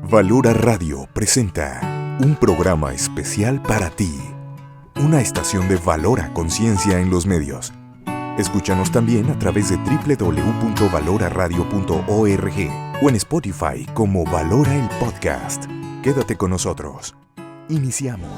Valora Radio presenta un programa especial para ti, una estación de Valora Conciencia en los medios. Escúchanos también a través de www.valoraradio.org o en Spotify como Valora el Podcast. Quédate con nosotros. Iniciamos.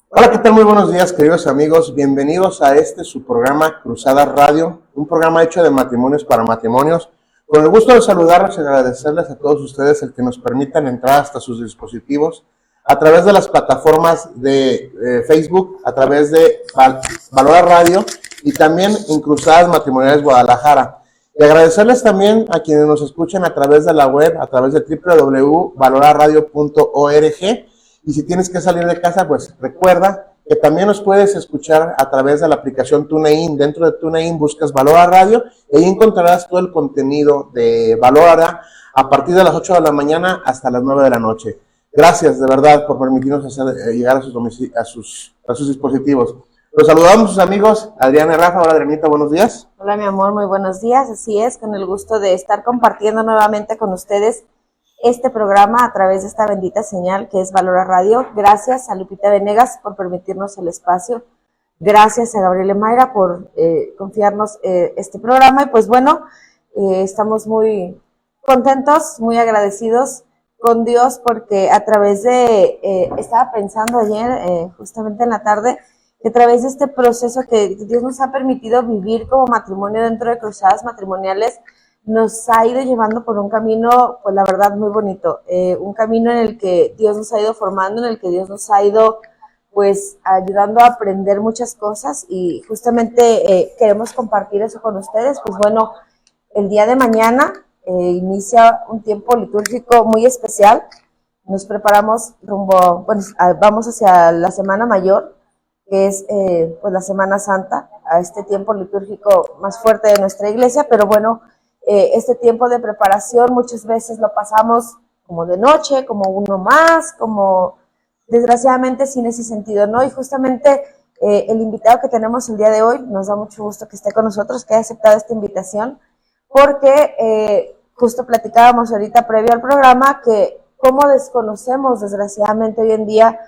Hola, ¿qué tal? Muy buenos días, queridos amigos. Bienvenidos a su programa Cruzada Radio, un programa hecho de matrimonios para matrimonios. Con el gusto de saludarlos y agradecerles a todos ustedes el que nos permitan entrar hasta sus dispositivos a través de las plataformas de Facebook, a través de Valora Radio y también en Cruzadas Matrimoniales Guadalajara. Y agradecerles también a quienes nos escuchan a través de la web, a través de www.valoraradio.org. Y si tienes que salir de casa, pues recuerda que también nos puedes escuchar a través de la aplicación TuneIn. Dentro de TuneIn buscas Valora Radio y ahí encontrarás todo el contenido de Valora a partir de las 8 de la mañana hasta las 9 de la noche. Gracias de verdad por permitirnos llegar a sus dispositivos. Los saludamos a sus amigos, Adriana y Rafa. Hola, Adrianita, buenos días. Hola, mi amor, muy buenos días. Así es, con el gusto de estar compartiendo nuevamente con ustedes este programa a través de esta bendita señal que es Valora Radio. Gracias a Lupita Venegas por permitirnos el espacio. Gracias a Gabriela Mayra por confiarnos este programa. Y pues bueno, estamos muy contentos, muy agradecidos con Dios porque a través de, estaba pensando ayer, justamente en la tarde, que a través de este proceso que Dios nos ha permitido vivir como matrimonio dentro de Cruzadas Matrimoniales, nos ha ido llevando por un camino, pues la verdad, muy bonito. Un camino en el que Dios nos ha ido formando, en el que Dios nos ha ido, pues, ayudando a aprender muchas cosas y justamente queremos compartir eso con ustedes. Pues bueno, el día de mañana inicia un tiempo litúrgico muy especial. Nos preparamos vamos hacia la Semana Mayor, que es pues la Semana Santa, a este tiempo litúrgico más fuerte de nuestra iglesia, pero bueno, este tiempo de preparación muchas veces lo pasamos como de noche, como uno más, como desgraciadamente sin ese sentido, ¿no? Y justamente el invitado que tenemos el día de hoy, nos da mucho gusto que esté con nosotros, que haya aceptado esta invitación, porque justo platicábamos ahorita previo al programa que cómo desconocemos desgraciadamente hoy en día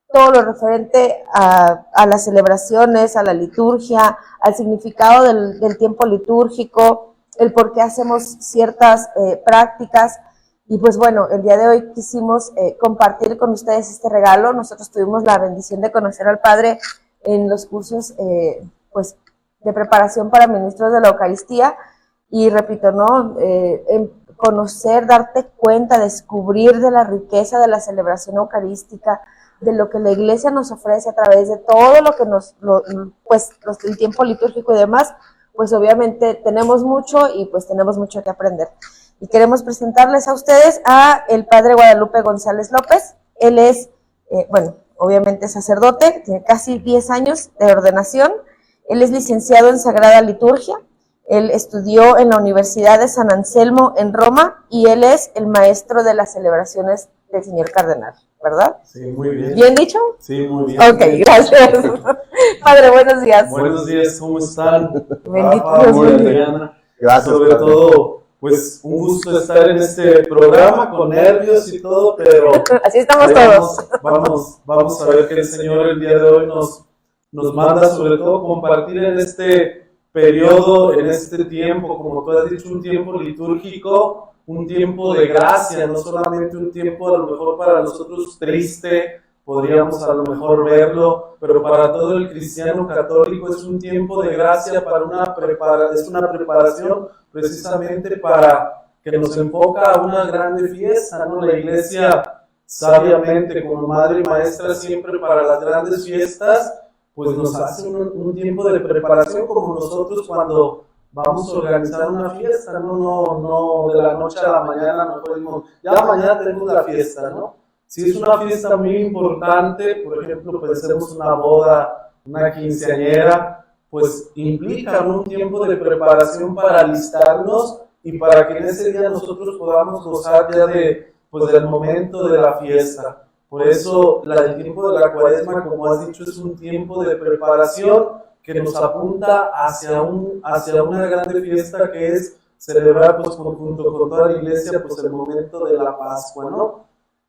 todo lo referente a las celebraciones, a la liturgia, al significado del tiempo litúrgico, el por qué hacemos ciertas prácticas. Y pues bueno, el día de hoy quisimos compartir con ustedes este regalo. Nosotros tuvimos la bendición de conocer al Padre en los cursos pues de preparación para ministros de la Eucaristía. Y repito, ¿no? Conocer, darte cuenta, descubrir de la riqueza de la celebración eucarística, de lo que la iglesia nos ofrece a través de todo lo que el tiempo litúrgico y demás, pues obviamente tenemos mucho y pues tenemos mucho que aprender. Y queremos presentarles a ustedes a el Padre Guadalupe González López. Él es, obviamente sacerdote, tiene casi 10 años de ordenación. Él es licenciado en Sagrada Liturgia. Él estudió en la Universidad de San Anselmo en Roma y él es el maestro de las celebraciones del Señor Cardenal, ¿verdad? Sí, muy bien. ¿Bien dicho? Sí, muy bien. Ok, gracias. Padre, buenos días. Buenos días, ¿cómo están? Bendito Dios, muy Adriana. Gracias. Sobre todo, pues un gusto estar en este programa con nervios y todo, pero así estamos todos. Vamos a ver que el Señor el día de hoy nos manda sobre todo compartir en este periodo, en este tiempo, como tú has dicho, un tiempo litúrgico, un tiempo de gracia, no solamente un tiempo a lo mejor para nosotros triste, podríamos a lo mejor verlo, pero para todo el cristiano católico es un tiempo de gracia, es una preparación precisamente para que nos enfoca a una grande fiesta, ¿no? La iglesia sabiamente como madre y maestra siempre para las grandes fiestas, pues nos hace un tiempo de preparación como nosotros cuando vamos a organizar una fiesta, no de la noche a la mañana, no podemos, ya mañana tenemos la fiesta, ¿no? Si es una fiesta muy importante, por ejemplo, pensemos una boda, una quinceañera, pues implica un tiempo de preparación para alistarnos y para que en ese día nosotros podamos gozar ya pues del momento de la fiesta. Por eso el tiempo de la Cuaresma, como has dicho, es un tiempo de preparación que nos apunta hacia una grande fiesta que es celebrar pues junto con toda la iglesia pues el momento de la Pascua, ¿no?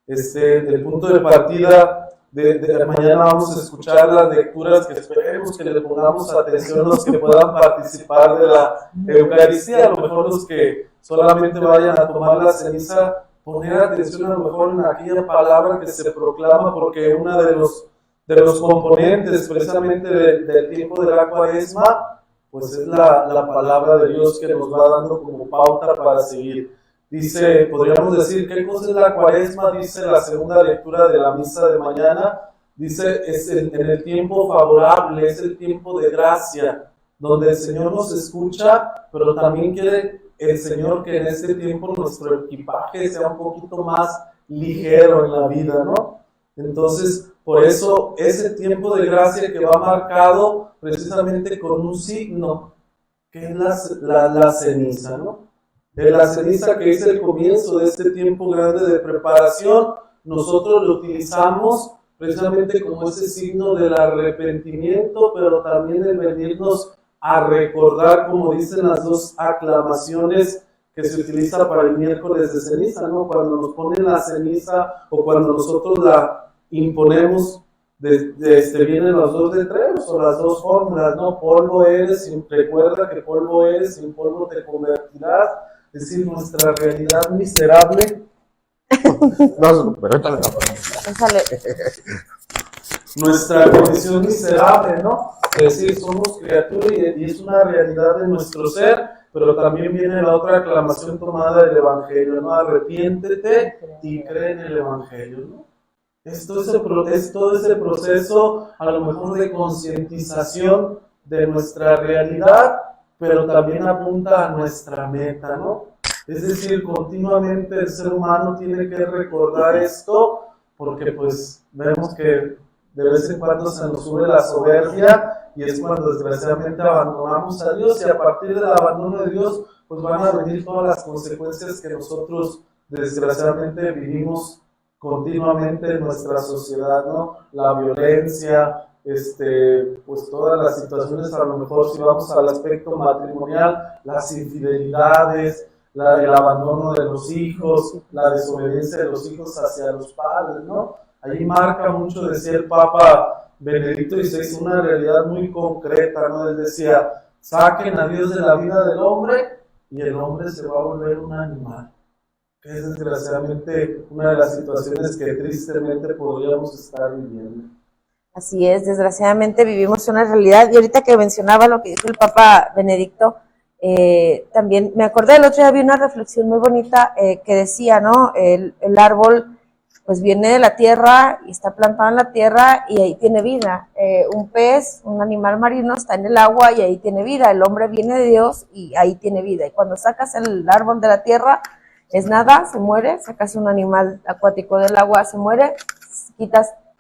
El punto de partida de mañana vamos a escuchar las lecturas que esperemos que le pongamos atención los que puedan participar de la Eucaristía, a lo mejor los que solamente vayan a tomar la ceniza, poner atención a lo mejor en aquella palabra que se proclama, porque uno de los componentes precisamente del tiempo de la Cuaresma, pues es la palabra de Dios que nos va dando como pauta para seguir. Dice, podríamos decir, ¿qué cosa es la Cuaresma? Dice la segunda lectura de la misa de mañana, dice, es en el tiempo favorable, es el tiempo de gracia, donde el Señor nos escucha, pero también quiere el Señor que en este tiempo nuestro equipaje sea un poquito más ligero en la vida, ¿no? Entonces, por eso, ese tiempo de gracia que va marcado precisamente con un signo, que es la ceniza, ¿no? De la ceniza que es el comienzo de este tiempo grande de preparación, nosotros lo utilizamos precisamente como ese signo del arrepentimiento, pero también el venirnos a recordar, como dicen las dos aclamaciones que se utiliza para el miércoles de ceniza, ¿no? Cuando nos ponen la ceniza o cuando nosotros la imponemos, vienen los dos letreros o las dos fórmulas, ¿no? Polvo eres, recuerda que polvo eres, sin polvo te convertirás. Es decir, nuestra realidad miserable. No, pero échale. Nuestra condición miserable, ¿no? Es decir, somos criaturas y es una realidad de nuestro ser, pero también viene la otra aclamación tomada del Evangelio, ¿no? Arrepiéntete y cree en el Evangelio, ¿no? Es todo ese proceso, a lo mejor de concientización de nuestra realidad, pero también apunta a nuestra meta, ¿no? Es decir, continuamente el ser humano tiene que recordar esto, porque pues vemos que de vez en cuando se nos sube la soberbia y es cuando desgraciadamente abandonamos a Dios, y a partir del abandono de Dios pues van a venir todas las consecuencias que nosotros desgraciadamente vivimos continuamente en nuestra sociedad, ¿no? La violencia, pues todas las situaciones, a lo mejor si vamos al aspecto matrimonial, las infidelidades, el abandono de los hijos, la desobediencia de los hijos hacia los padres, ¿no? Ahí marca mucho, decía el Papa Benedicto XVI, una realidad muy concreta, ¿no? Él decía, saquen a Dios de la vida del hombre y el hombre se va a volver un animal, que es desgraciadamente una de las situaciones que tristemente podríamos estar viviendo. Así es, desgraciadamente vivimos una realidad, y ahorita que mencionaba lo que dijo el Papa Benedicto, también me acordé, el otro día vi una reflexión muy bonita que decía, ¿no? El árbol pues viene de la tierra y está plantado en la tierra y ahí tiene vida. Un pez, un animal marino está en el agua y ahí tiene vida. El hombre viene de Dios y ahí tiene vida. Y cuando sacas el árbol de la tierra, es nada, se muere. Sacas un animal acuático del agua, se muere.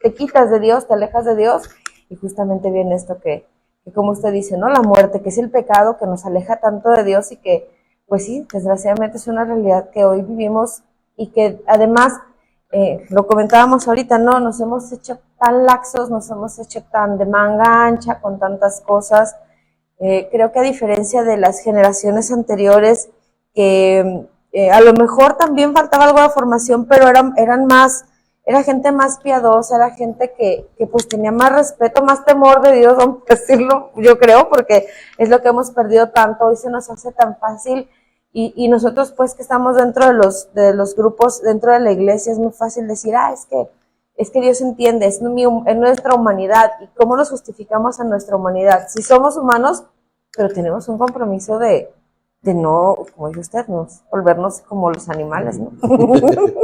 Te quitas de Dios, te alejas de Dios, y justamente viene esto que como usted dice, ¿no? La muerte, que es el pecado que nos aleja tanto de Dios y que, pues sí, desgraciadamente es una realidad que hoy vivimos y que además, lo comentábamos ahorita, ¿no? Nos hemos hecho tan laxos, nos hemos hecho tan de manga ancha con tantas cosas. Creo que a diferencia de las generaciones anteriores, que a lo mejor también faltaba algo de formación, pero era gente más piadosa, era gente que pues tenía más respeto, más temor de Dios, vamos a decirlo, yo creo, porque es lo que hemos perdido tanto, hoy se nos hace tan fácil, y nosotros pues que estamos dentro de los grupos, dentro de la iglesia, es muy fácil decir, es que Dios entiende, es nuestra humanidad, y cómo nos justificamos a nuestra humanidad. Si somos humanos, pero tenemos un compromiso de no, como dice usted, no volvernos como los animales, ¿no?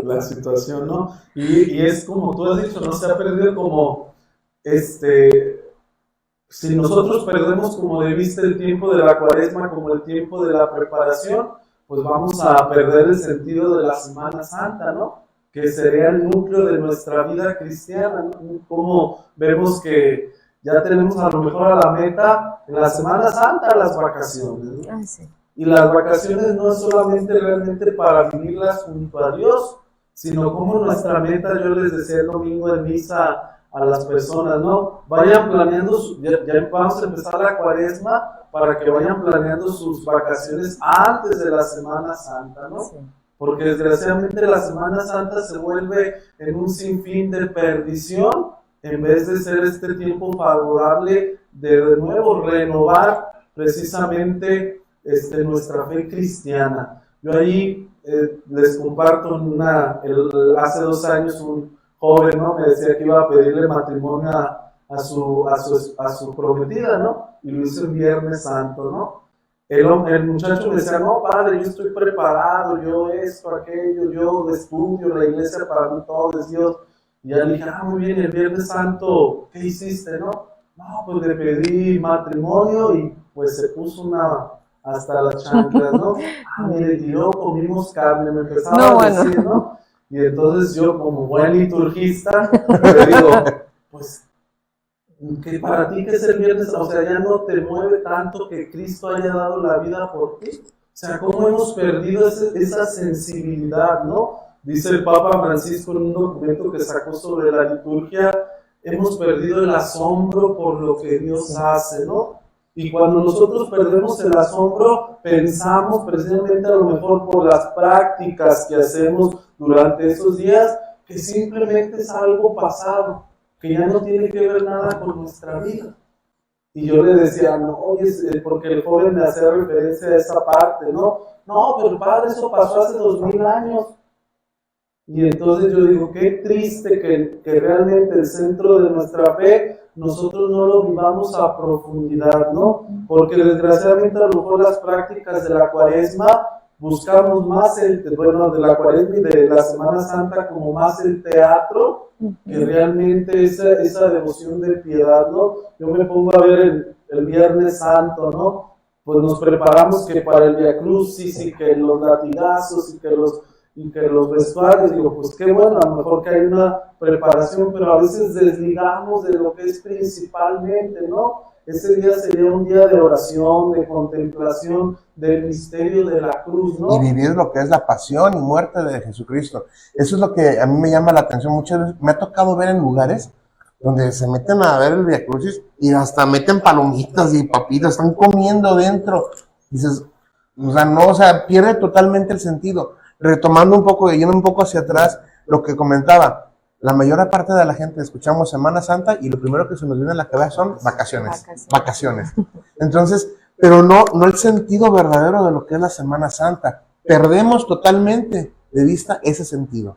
La situación, ¿no? Y es como tú has dicho, ¿no? Se ha perdido como, si nosotros perdemos como de vista el tiempo de la Cuaresma, como el tiempo de la preparación, pues vamos a perder el sentido de la Semana Santa, ¿no? Que sería el núcleo de nuestra vida cristiana, ¿no? Como vemos que ya tenemos a lo mejor a la meta en la Semana Santa las vacaciones, ¿no? Sí. Y las vacaciones no es solamente realmente para vivirlas junto a Dios, sino como nuestra meta, yo les decía el domingo en misa a las personas, ¿no? Vayan planeando, ya vamos a empezar la Cuaresma, para que vayan planeando sus vacaciones antes de la Semana Santa, ¿no? Sí. Porque desgraciadamente la Semana Santa se vuelve en un sinfín de perdición, en vez de ser este tiempo favorable de nuevo renovar precisamente nuestra fe cristiana. Yo ahí les comparto hace 2 años un joven, ¿no? Me decía que iba a pedirle matrimonio a su prometida, ¿no? Y lo hizo en Viernes Santo, ¿no? El muchacho me decía, no, padre, yo estoy preparado, yo esto, aquello, yo estudio, la iglesia para mí todo es Dios. Y ya le dije, muy bien, el Viernes Santo, ¿qué hiciste, no? No, pues le pedí matrimonio y pues se puso hasta las chanclas, ¿no? Mire, y luego comimos carne, me empezaba a decir, ¿no? Y entonces yo, como buen liturgista, le digo, pues, que para ti que es el Viernes, o sea, ya no te mueve tanto que Cristo haya dado la vida por ti. O sea, cómo hemos perdido esa sensibilidad, ¿no? Dice el Papa Francisco en un documento que sacó sobre la liturgia, hemos perdido el asombro por lo que Dios hace, ¿no? Y cuando nosotros perdemos el asombro, pensamos precisamente a lo mejor por las prácticas que hacemos durante esos días, que simplemente es algo pasado, que ya no tiene que ver nada con nuestra vida. Y yo le decía, no, porque el joven me hacía referencia a esa parte, ¿no? No, pero padre, eso pasó hace 2000 años. Y entonces yo digo, qué triste que realmente el centro de nuestra fe nosotros no lo vivamos a profundidad, ¿no? Porque desgraciadamente a lo mejor las prácticas de la Cuaresma buscamos más de la Cuaresma y de la Semana Santa como más el teatro que realmente esa devoción de piedad, ¿no? Yo me pongo a ver el Viernes Santo, ¿no? Pues nos preparamos que para el Via Crucis y que los latigazos y que los vestuarios, digo, pues qué bueno, a lo mejor que hay una preparación, pero a veces desligamos de lo que es principalmente, ¿no? Ese día sería un día de oración, de contemplación del misterio de la cruz, ¿no? Y vivir lo que es la pasión y muerte de Jesucristo. Eso es lo que a mí me llama la atención muchas veces. Me ha tocado ver en lugares donde se meten a ver el Via Crucis y hasta meten palomitas y papitas, están comiendo dentro. Dices, pierde totalmente el sentido. Retomando un poco, yendo un poco hacia atrás, lo que comentaba, la mayor parte de la gente escuchamos Semana Santa y lo primero que se nos viene a la cabeza son vacaciones. Entonces, pero no el sentido verdadero de lo que es la Semana Santa. Perdemos totalmente de vista ese sentido.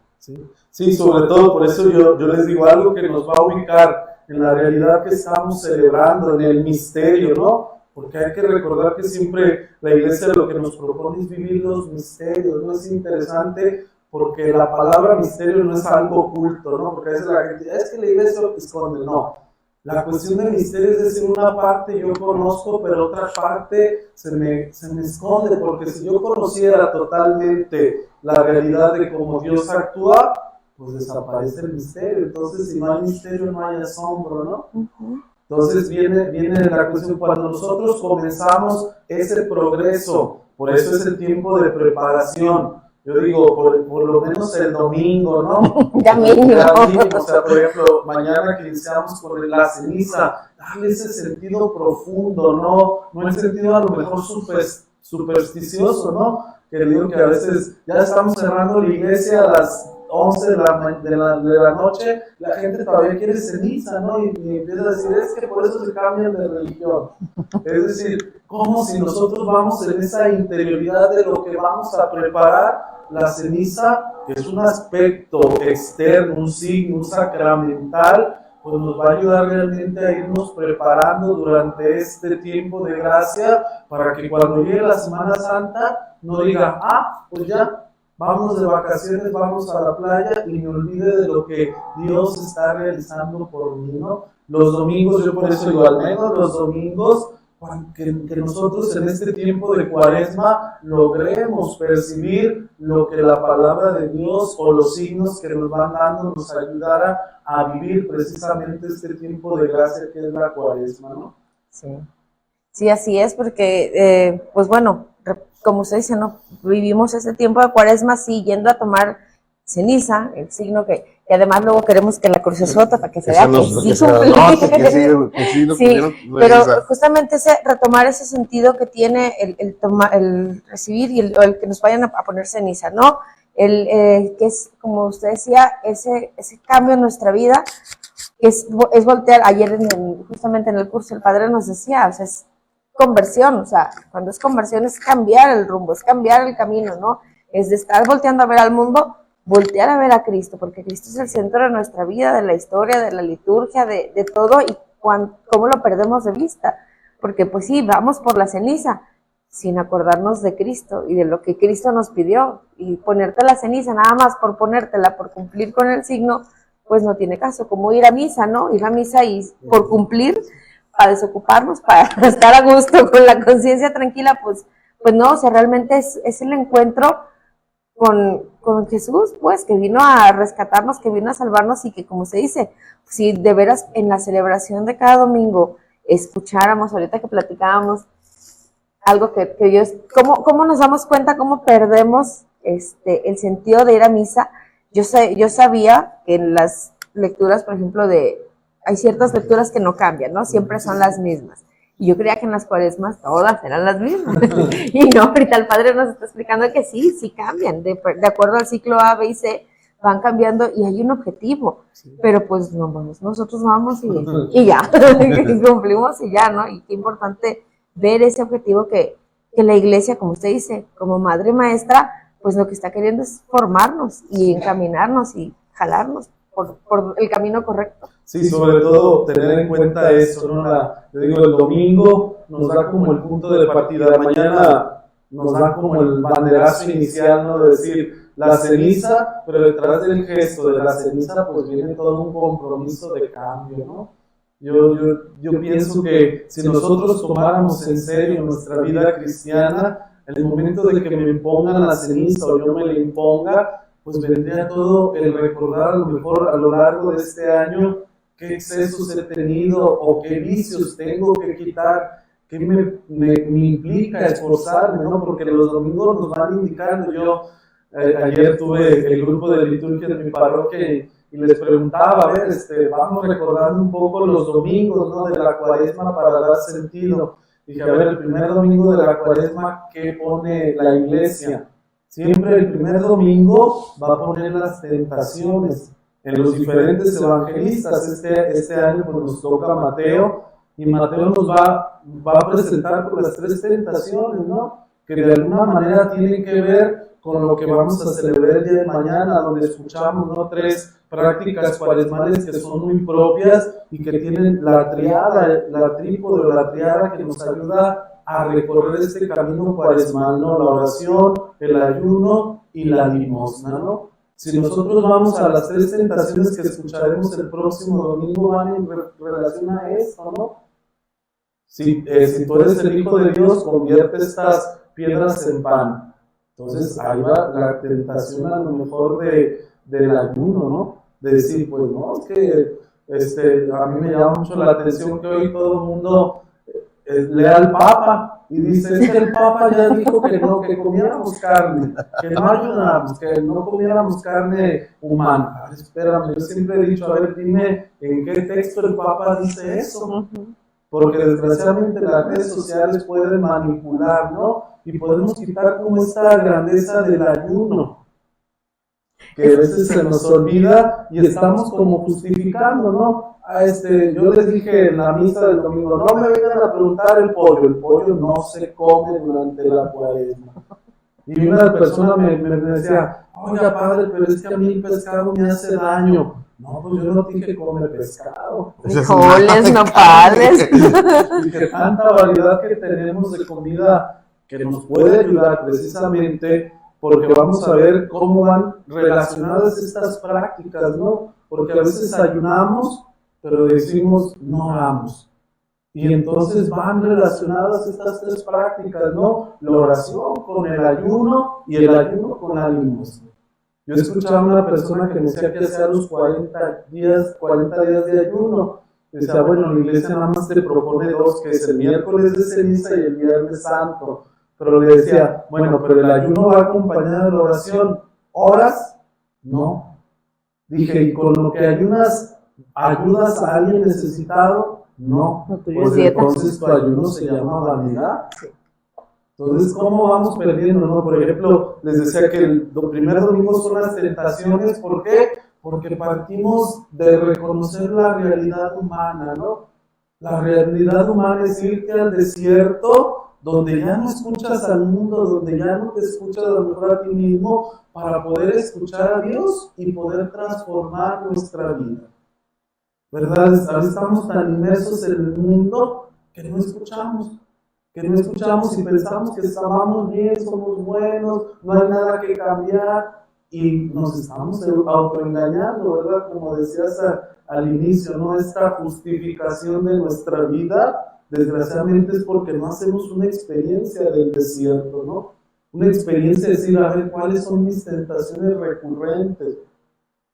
Sí, sobre todo, por eso yo les digo algo que nos va a ubicar en la realidad que estamos celebrando, en el misterio, ¿no? Porque hay que recordar que siempre la iglesia lo que nos propone es vivir los misterios, ¿no? Es interesante porque la palabra misterio no es algo oculto, ¿no? Porque a veces la gente dice, es que la iglesia lo esconde, no. La cuestión del misterio es decir, una parte yo conozco, pero otra parte se me esconde, porque si yo conociera totalmente la realidad de cómo Dios actúa, pues desaparece el misterio. Entonces, si no hay misterio, no hay asombro, ¿no? Uh-huh. Entonces viene la cuestión, cuando nosotros comenzamos ese progreso, por eso es el tiempo de preparación. Yo digo, por lo menos el domingo, ¿no? Ya mismo. O sea, por ejemplo, mañana que iniciamos con la ceniza, darle ese sentido profundo, no el sentido a lo mejor supersticioso, ¿no? Que digo que a veces ya estamos cerrando la iglesia a las 11 de la noche, la gente todavía quiere ceniza, ¿no? Y empieza a decir, es que por eso se cambian de religión. Es decir, como si nosotros vamos en esa interioridad de lo que vamos a preparar, la ceniza, que es un aspecto externo, un signo, un sacramental, pues nos va a ayudar realmente a irnos preparando durante este tiempo de gracia, para que cuando llegue la Semana Santa, no diga, pues ya, vámonos de vacaciones, vamos a la playa y me olvide de lo que Dios está realizando por mí, ¿no? Los domingos, yo por eso digo, al menos los domingos, que nosotros en este tiempo de Cuaresma logremos percibir lo que la palabra de Dios o los signos que nos van dando nos ayudara a vivir precisamente este tiempo de gracia que es la Cuaresma, ¿no? Sí, así es, porque, pues bueno, como usted dice, ¿no? Vivimos ese tiempo de Cuaresma, sí, yendo a tomar ceniza, el signo que además luego queremos que la crucesota para que se vea que sí cumple. Sí, pero justamente retomar ese sentido que tiene el recibir y el que nos vayan a poner ceniza, ¿no? Que es, como usted decía, ese cambio en nuestra vida, es voltear. Ayer justamente en el curso el padre nos decía, o sea, es conversión, o sea, cuando es conversión es cambiar el rumbo, es cambiar el camino, ¿no? Es de estar volteando a ver al mundo, voltear a ver a Cristo, porque Cristo es el centro de nuestra vida, de la historia, de la liturgia, de todo, y cómo lo perdemos de vista, porque pues sí, vamos por la ceniza, sin acordarnos de Cristo y de lo que Cristo nos pidió, y ponerte la ceniza nada más por ponértela, por cumplir con el signo, pues no tiene caso, como ir a misa, ¿no? Ir a misa y por cumplir, para desocuparnos, para estar a gusto, con la conciencia tranquila, pues no, o sea, realmente es el encuentro con Jesús, pues, que vino a rescatarnos, que vino a salvarnos, y que, como se dice, si de veras en la celebración de cada domingo escucháramos, ahorita que platicábamos, algo que yo, ¿cómo nos damos cuenta, cómo perdemos el sentido de ir a misa? Yo sabía que en las lecturas, por ejemplo, hay ciertas lecturas que no cambian, ¿no? Siempre son las mismas. Y yo creía que en las Cuaresmas todas eran las mismas. Y no, ahorita el padre nos está explicando que sí cambian. De acuerdo al ciclo A, B y C, van cambiando y hay un objetivo. Sí. Pero pues no vamos, nosotros vamos y ya. Cumplimos y ya, ¿no? Y qué importante ver ese objetivo que la iglesia, como usted dice, como madre maestra, pues lo que está queriendo es formarnos y encaminarnos y jalarnos por el camino correcto. Sí, sobre todo tener en cuenta eso, ¿no? Yo digo, el domingo nos da como el punto de partida, mañana nos da como el banderazo inicial, ¿no? De decir, la ceniza, pero detrás del gesto de la ceniza, pues viene todo un compromiso de cambio, ¿no? Yo pienso que si nosotros tomáramos en serio nuestra vida cristiana, el momento de que me impongan la ceniza o yo me la imponga, pues vendría todo el recordar a lo mejor a lo largo de este año qué excesos he tenido o qué vicios tengo que quitar, qué me implica esforzarme, ¿no? Porque los domingos nos van indicando. Yo ayer tuve el grupo de liturgia de mi parroquia y les preguntaba, a ver, vamos recordando un poco los domingos, ¿no? De la Cuaresma para dar sentido. Dije, a ver, el primer domingo de la Cuaresma, ¿qué pone la iglesia? Siempre el primer domingo va a poner las tentaciones. En los diferentes evangelistas, este año pues nos toca Mateo, y Mateo nos va a presentar por las 3 tentaciones, ¿no? Que de alguna manera tienen que ver con lo que vamos a celebrar el día de mañana, donde escuchamos, ¿no? 3 prácticas cuaresmales que son muy propias y que tienen la triada, la trípode o la triada que nos ayuda a recorrer este camino cuaresmal, ¿no? La oración, el ayuno y la limosna, ¿no? Si nosotros vamos a las 3 tentaciones que escucharemos el próximo domingo, van en relación a esto, ¿no? Si tú eres el Hijo de Dios, convierte estas piedras en pan. Entonces ahí va la tentación a lo mejor del ayuno, ¿no? De decir, pues no, es que a mí me llama mucho la atención que hoy todo el mundo lea al Papa y dice, es que el Papa ya dijo que no, que comiéramos carne, que no ayunáramos, que no comiéramos carne humana. Ay, espérame, yo siempre he dicho, a ver, dime en qué texto el Papa dice eso, porque desgraciadamente las redes sociales pueden manipular, ¿no? Y podemos quitar como esta grandeza del ayuno, que a veces se nos olvida y estamos como justificando, ¿no? Yo les dije en la misa del domingo, no me vengan a preguntar el pollo no se come durante la Cuaresma. Y una persona me decía, oiga padre, pero es que a mí el pescado me hace daño. No, pues yo no dije come pescado. Frijoles, nopales. Y que tanta variedad que tenemos de comida que nos puede ayudar precisamente, porque vamos a ver cómo van relacionadas estas prácticas, ¿no? Porque a veces ayunamos, pero decimos no oramos. Y entonces van relacionadas estas 3 prácticas, ¿no? La oración con el ayuno y el ayuno con la limosna. Yo escuchaba a una persona que me decía que hacía los 40 días de ayuno. Decía, bueno, la iglesia nada más te propone 2, que es el miércoles de ceniza y el viernes santo. pero le decía, bueno, pero el ayuno va acompañado de la oración. ¿Horas? No. Dije, ¿y con lo que ayudas a alguien necesitado? No. No, tuyo Pues es dieta. entonces tu ayuno se llama vanidad. Entonces, ¿cómo vamos perdiendo, no? Por ejemplo, les decía que el primer domingo son las tentaciones. ¿Por qué? Porque partimos de reconocer la realidad humana, ¿no? La realidad humana es irte al desierto, donde ya no escuchas al mundo, donde ya no te escuchas a lo mejor a ti mismo, para poder escuchar a Dios y poder transformar nuestra vida. ¿Verdad? Ahora estamos tan inmersos en el mundo que no escuchamos y pensamos que estamos bien, somos buenos, no hay nada que cambiar y nos estamos autoengañando, ¿verdad? Como decías al inicio, ¿no? Esta justificación de nuestra vida, desgraciadamente es porque no hacemos una experiencia del desierto, ¿no? Una experiencia de decir, a ver, ¿cuáles son mis tentaciones recurrentes?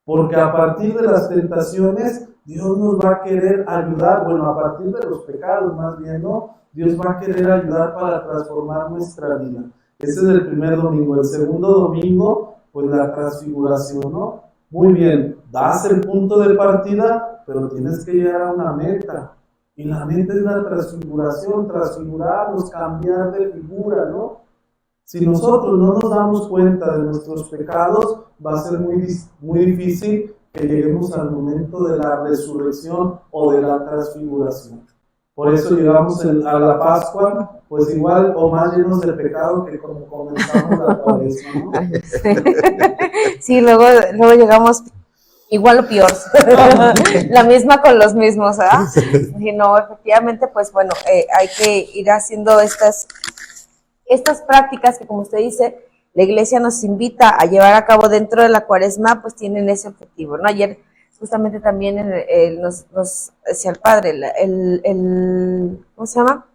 Porque a partir de las tentaciones, Dios nos va a querer ayudar, bueno, a partir de los pecados más bien, ¿no? Dios va a querer ayudar para transformar nuestra vida. Ese es el primer domingo. El segundo domingo, pues la transfiguración, ¿no? Muy bien, das el punto de partida, pero tienes que llegar a una meta. Y la meta es la transfiguración, transfigurarnos, cambiar de figura, ¿no? Si nosotros no nos damos cuenta de nuestros pecados, va a ser muy difícil que lleguemos al momento de la resurrección o de la transfiguración. Por eso llegamos a la Pascua, pues igual o más llenos de pecado que como comenzamos la Cuaresma, ¿no? Sí, luego llegamos igual o peor. La misma con los mismos, ¿verdad? Y no, efectivamente, pues bueno, hay que ir haciendo estas prácticas que, como usted dice, la iglesia nos invita a llevar a cabo dentro de la Cuaresma, pues tienen ese objetivo, ¿no? Ayer justamente también nos decía el padre, ¿cómo se llama?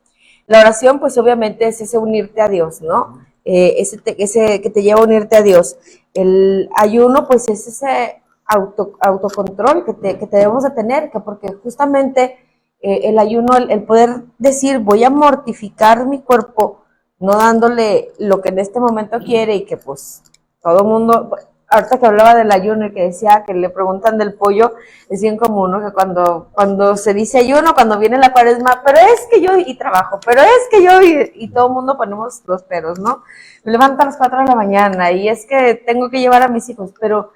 La oración, pues obviamente es ese unirte a Dios, ¿no? Ese que te lleva a unirte a Dios. El ayuno, pues es ese autocontrol que debemos de tener, porque justamente el ayuno, el poder decir, voy a mortificar mi cuerpo, no dándole lo que en este momento quiere y que pues todo el mundo, ahorita que hablaba del ayuno y que decía que le preguntan del pollo, es bien común, ¿no? Que cuando se dice ayuno, cuando viene la Cuaresma, pero es que yo y trabajo, pero es que yo y todo el mundo ponemos los peros, ¿no? Me levanto a las 4 de la mañana y es que tengo que llevar a mis hijos, pero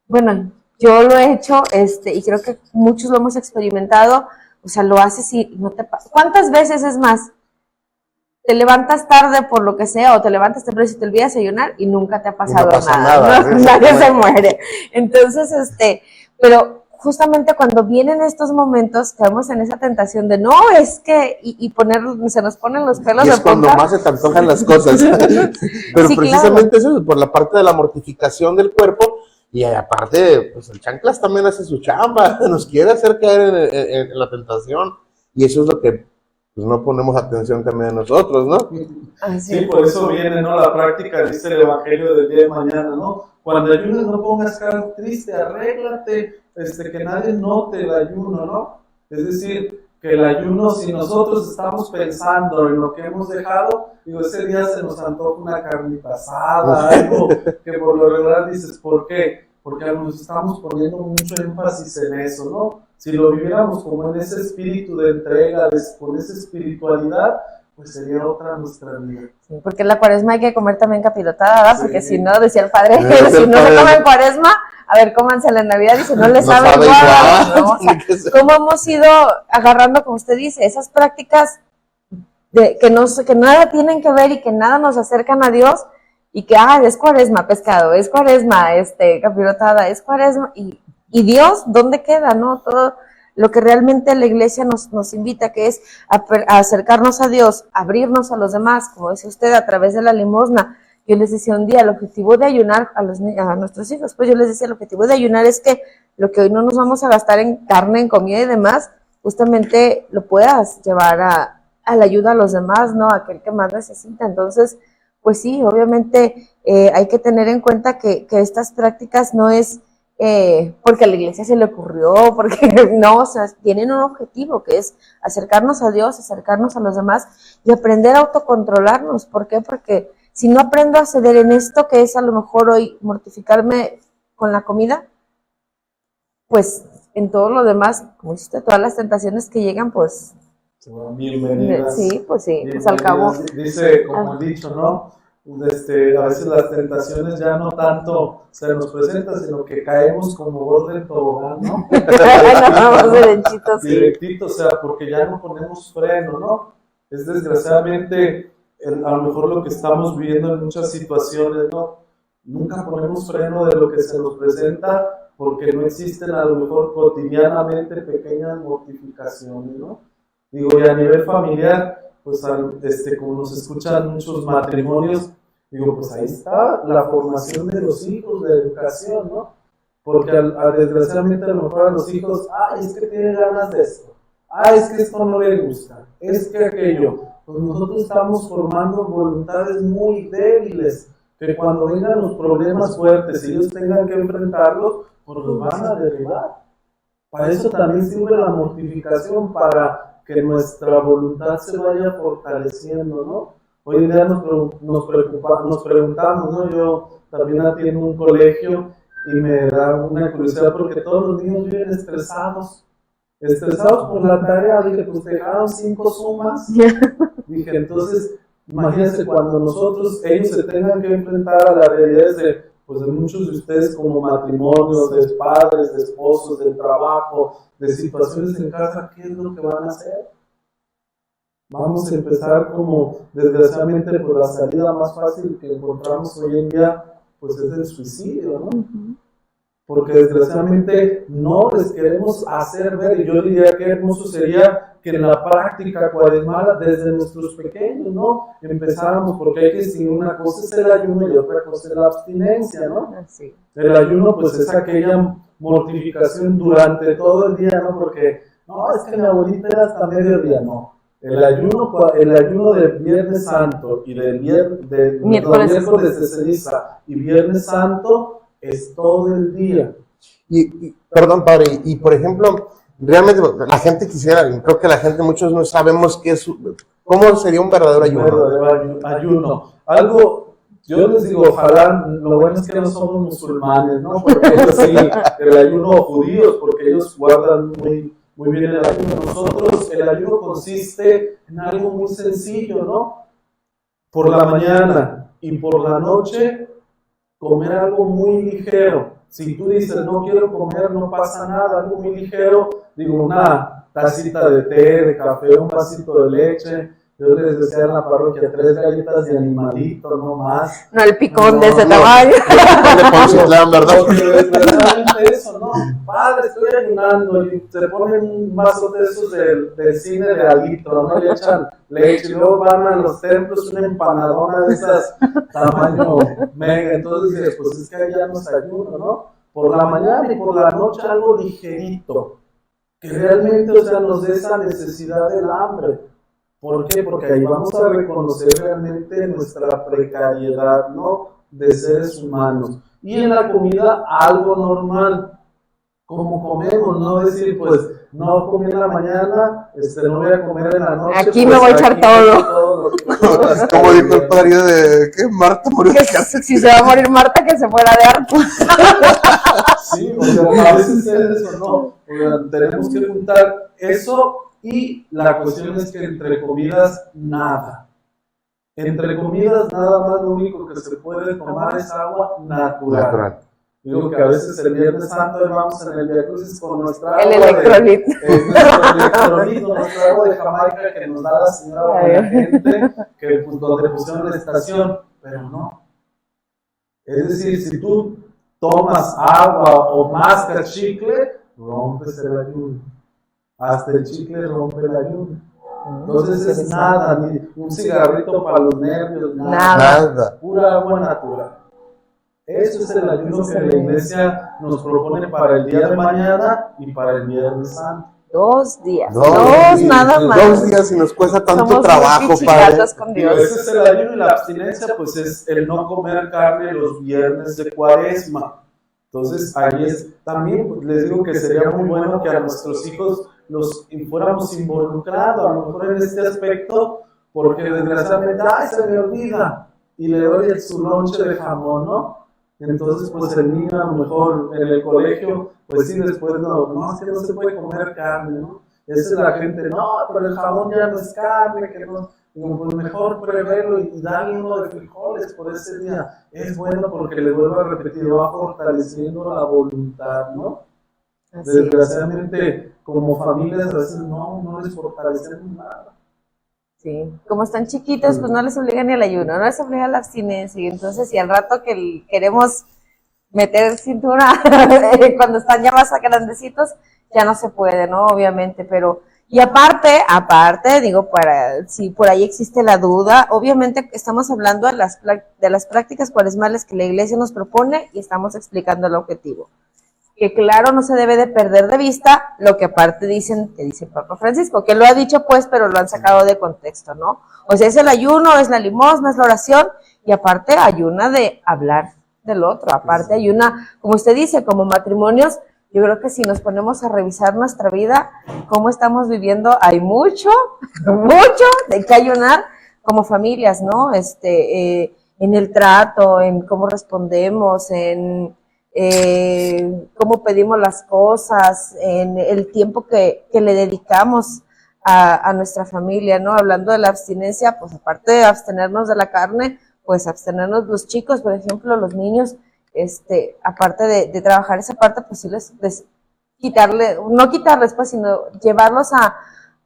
bueno, yo lo he hecho, y creo que muchos lo hemos experimentado, o sea, lo haces y no te pasa. ¿Cuántas veces es más? Te levantas tarde por lo que sea, o te levantas temprano y se te olvida desayunar y nunca te ha pasado nada, ¿no? Nadie se muere. Entonces, pero justamente cuando vienen estos momentos, caemos en esa tentación de no, es que, se nos ponen los pelos de punta. Y es cuando más se te antojan las cosas. Pero sí, precisamente claro. Eso es por la parte de la mortificación del cuerpo, y aparte, pues el chanclas también hace su chamba, nos quiere hacer caer en la tentación, y eso es lo que pues no ponemos atención también a nosotros, ¿no? Sí, por eso viene, ¿no? La práctica, dice el Evangelio del día de mañana, ¿no? Cuando ayunes no pongas cara triste, arréglate, que nadie note el ayuno, ¿no? Es decir, que el ayuno, si nosotros estamos pensando en lo que hemos dejado, digo, ese día se nos antoja una carnita asada, algo que por lo regular dices, ¿por qué? Porque nos estamos poniendo mucho énfasis en eso, ¿no? Si lo viviéramos como en ese espíritu de entrega, con esa espiritualidad, pues sería otra nuestra vida. Sí, porque en la Cuaresma hay que comer también capirotada, ¿verdad? Sí. Porque si no, decía el padre, si no se come en Cuaresma, a ver, cómanse la Navidad y si no les sabe igual, ¿no? O sea, cómo hemos ido agarrando, como usted dice, esas prácticas que nada tienen que ver y que nada nos acercan a Dios, y que, es Cuaresma pescado, es Cuaresma capirotada, es Cuaresma, y Dios, ¿dónde queda, no? Todo lo que realmente la iglesia nos invita, que es a acercarnos a Dios, abrirnos a los demás, como dice usted, a través de la limosna. Yo les decía un día, el objetivo de ayunar a nuestros hijos, pues yo les decía, el objetivo de ayunar es que lo que hoy no nos vamos a gastar en carne, en comida y demás, justamente lo puedas llevar a la ayuda a los demás, ¿no? A aquel que más necesita. Entonces, pues sí, obviamente hay que tener en cuenta que estas prácticas no es porque a la iglesia se le ocurrió, porque no, o sea, tienen un objetivo que es acercarnos a Dios, acercarnos a los demás y aprender a autocontrolarnos. ¿Por qué? Porque si no aprendo a ceder en esto, que es a lo mejor hoy mortificarme con la comida, pues en todo lo demás, como dice usted, todas las tentaciones que llegan, pues bienvenidas. sí, pues al cabo. Dice, como el dicho, ¿no? A veces las tentaciones ya no tanto se nos presentan, sino que caemos como gordo en tobogán, ¿no? No, derechitos, sí. Directito, o sea, porque ya no ponemos freno, ¿no? Es desgraciadamente a lo mejor lo que estamos viviendo en muchas situaciones, ¿no? Nunca ponemos freno de lo que se nos presenta porque no existen a lo mejor cotidianamente pequeñas mortificaciones, ¿no? Digo, y a nivel familiar, pues como nos escuchan muchos matrimonios, digo, pues ahí está la formación de los hijos, la educación, ¿no? Porque desgraciadamente a lo mejor a los hijos, es que tiene ganas de esto, es que esto no le gusta, es que aquello. Pues nosotros estamos formando voluntades muy débiles, que cuando vengan los problemas fuertes y ellos tengan que enfrentarlos, pues los van a derribar. Para eso también sirve la mortificación, para que nuestra voluntad se vaya fortaleciendo, ¿no? Hoy en día nos preguntamos, ¿no? Yo también atiendo un colegio y me da una curiosidad porque todos los niños viven estresados por la tarea. Dije, pues dejaron 5 sumas. Dije, entonces, imagínense cuando ellos se tengan que enfrentar a las realidades de muchos de ustedes como matrimonios, de padres, de esposos, del trabajo, de situaciones en casa, ¿qué es lo que van a hacer? Vamos a empezar como, desgraciadamente, por la salida más fácil que encontramos hoy en día, pues es el suicidio, ¿no? Porque desgraciadamente no les queremos hacer ver, y yo diría que hermoso sería que en la práctica cuaresmal, desde nuestros pequeños, ¿no? Empezáramos, porque hay que distinguir, una cosa es el ayuno y otra cosa es la abstinencia, ¿no? Sí. El ayuno, pues es aquella mortificación durante todo el día, ¿no? Porque, no, es que mi abuelita era hasta mediodía, no. El ayuno del Viernes Santo y del miércoles de ceniza y Viernes Santo es todo el día. Perdón, padre, y por ejemplo, realmente la gente quisiera, creo que la gente, muchos no sabemos cómo sería un verdadero ayuno. Ayuno. Algo, yo les digo, ojalá, lo bueno es que no somos musulmanes, ¿no? Porque ellos sí, el ayuno judíos, porque ellos guardan muy bien el ayuno. Nosotros, el ayuno consiste en algo muy sencillo, ¿no? Por la mañana y por la noche, comer algo muy ligero. Si tú dices, no quiero comer, no pasa nada, algo muy ligero, digo, una tacita de té, de café, un vasito de leche. Yo les decía en la parroquia, 3 galletas de animalito, no más. No el picón de ese tamaño. De Poncitlán, ¿verdad? Porque desgraciadamente eso, ¿no? Padre, estoy ayunando, y se ponen un vaso de esos del cine de alitro, ¿no? Y echan leche, y luego van a los templos una empanadona de esas tamaño mega. Entonces dices, pues es que ahí ya nos ayuda, ¿no? Por la mañana y por la noche algo ligerito, que realmente, o sea, nos dé esa necesidad del hambre. ¿Por qué? Porque ahí vamos a reconocer realmente nuestra precariedad, ¿no? De seres humanos. Y en la comida, algo normal, como comemos, no decir, pues, no comí en la mañana, no voy a comer en la noche. Aquí pues, me voy a echar todo. Como dijo el padre de que Marta murió de cáncer. Si se va a morir Marta, que se muera de harto. Sí, o sea, a veces es eso, ¿no? O sea, tenemos que juntar eso. Y la cuestión es que entre comidas, nada. Entre comidas, nada más, lo único que se puede tomar es agua natural. Digo que a veces el Viernes Santo vamos en el Via Crucis con nuestra agua. El electrolit. Nuestra agua de Jamaica que nos da la señora buena gente, que donde pusieron la estación, pero no. Es decir, si tú tomas agua o mascas chicle, rompes el ayuno. Hasta el chicle rompe el ayuno. Entonces es nada, ni un cigarrito para los nervios, nada. Pura agua natural. Eso es el ayuno que la iglesia nos propone para el día de mañana y para el Viernes Santo. 2 días. Dos nada más. 2 días y nos cuesta tanto Somos trabajo, padre. Con Dios. Ese es el ayuno, y la abstinencia, pues es el no comer carne los viernes de Cuaresma. Entonces, ahí también pues, les digo que sería muy bueno que a nuestros hijos los fuéramos involucrados, a lo mejor en este aspecto, porque desgraciadamente, ¡ay, se me olvida! Y le doy su lonche de jamón, ¿no? Entonces, pues el niño a lo mejor en el colegio, pues sí, después no, es que no se puede comer carne, ¿no? Esa es la gente, no, pero el jamón ya no es carne, que no. Digo, pues mejor preverlo y darle uno de frijoles por ese día. Es bueno porque le vuelvo a repetir, va fortaleciendo la voluntad, ¿no? Desgraciadamente, como familias, a veces no les fortalecemos nada. Sí, como están chiquitos, pues no les obligan ni al ayuno, no les obliga a la abstinencia. Y entonces, si al rato que queremos meter cintura, cuando están ya más grandecitos, ya no se puede, ¿no? Obviamente, pero... Y aparte, digo, si por ahí existe la duda, obviamente estamos hablando de las prácticas cuaresmales que la Iglesia nos propone y estamos explicando el objetivo. Que claro, no se debe de perder de vista lo que aparte que dice el Papa Francisco, que lo ha dicho pues, pero lo han sacado de contexto, ¿no? O sea, es el ayuno, es la limosna, es la oración, y aparte ayuna de hablar del otro, aparte ayuna, como usted dice, como matrimonios. Yo creo que si nos ponemos a revisar nuestra vida, cómo estamos viviendo, hay mucho de qué ayunar como familias, ¿no? En el trato, en cómo respondemos, en cómo pedimos las cosas, en el tiempo que le dedicamos a nuestra familia, ¿no? Hablando de la abstinencia, pues aparte de abstenernos de la carne, pues abstenernos los chicos, por ejemplo, los niños, aparte de trabajar esa parte, pues sí les no quitarles, pues, sino llevarlos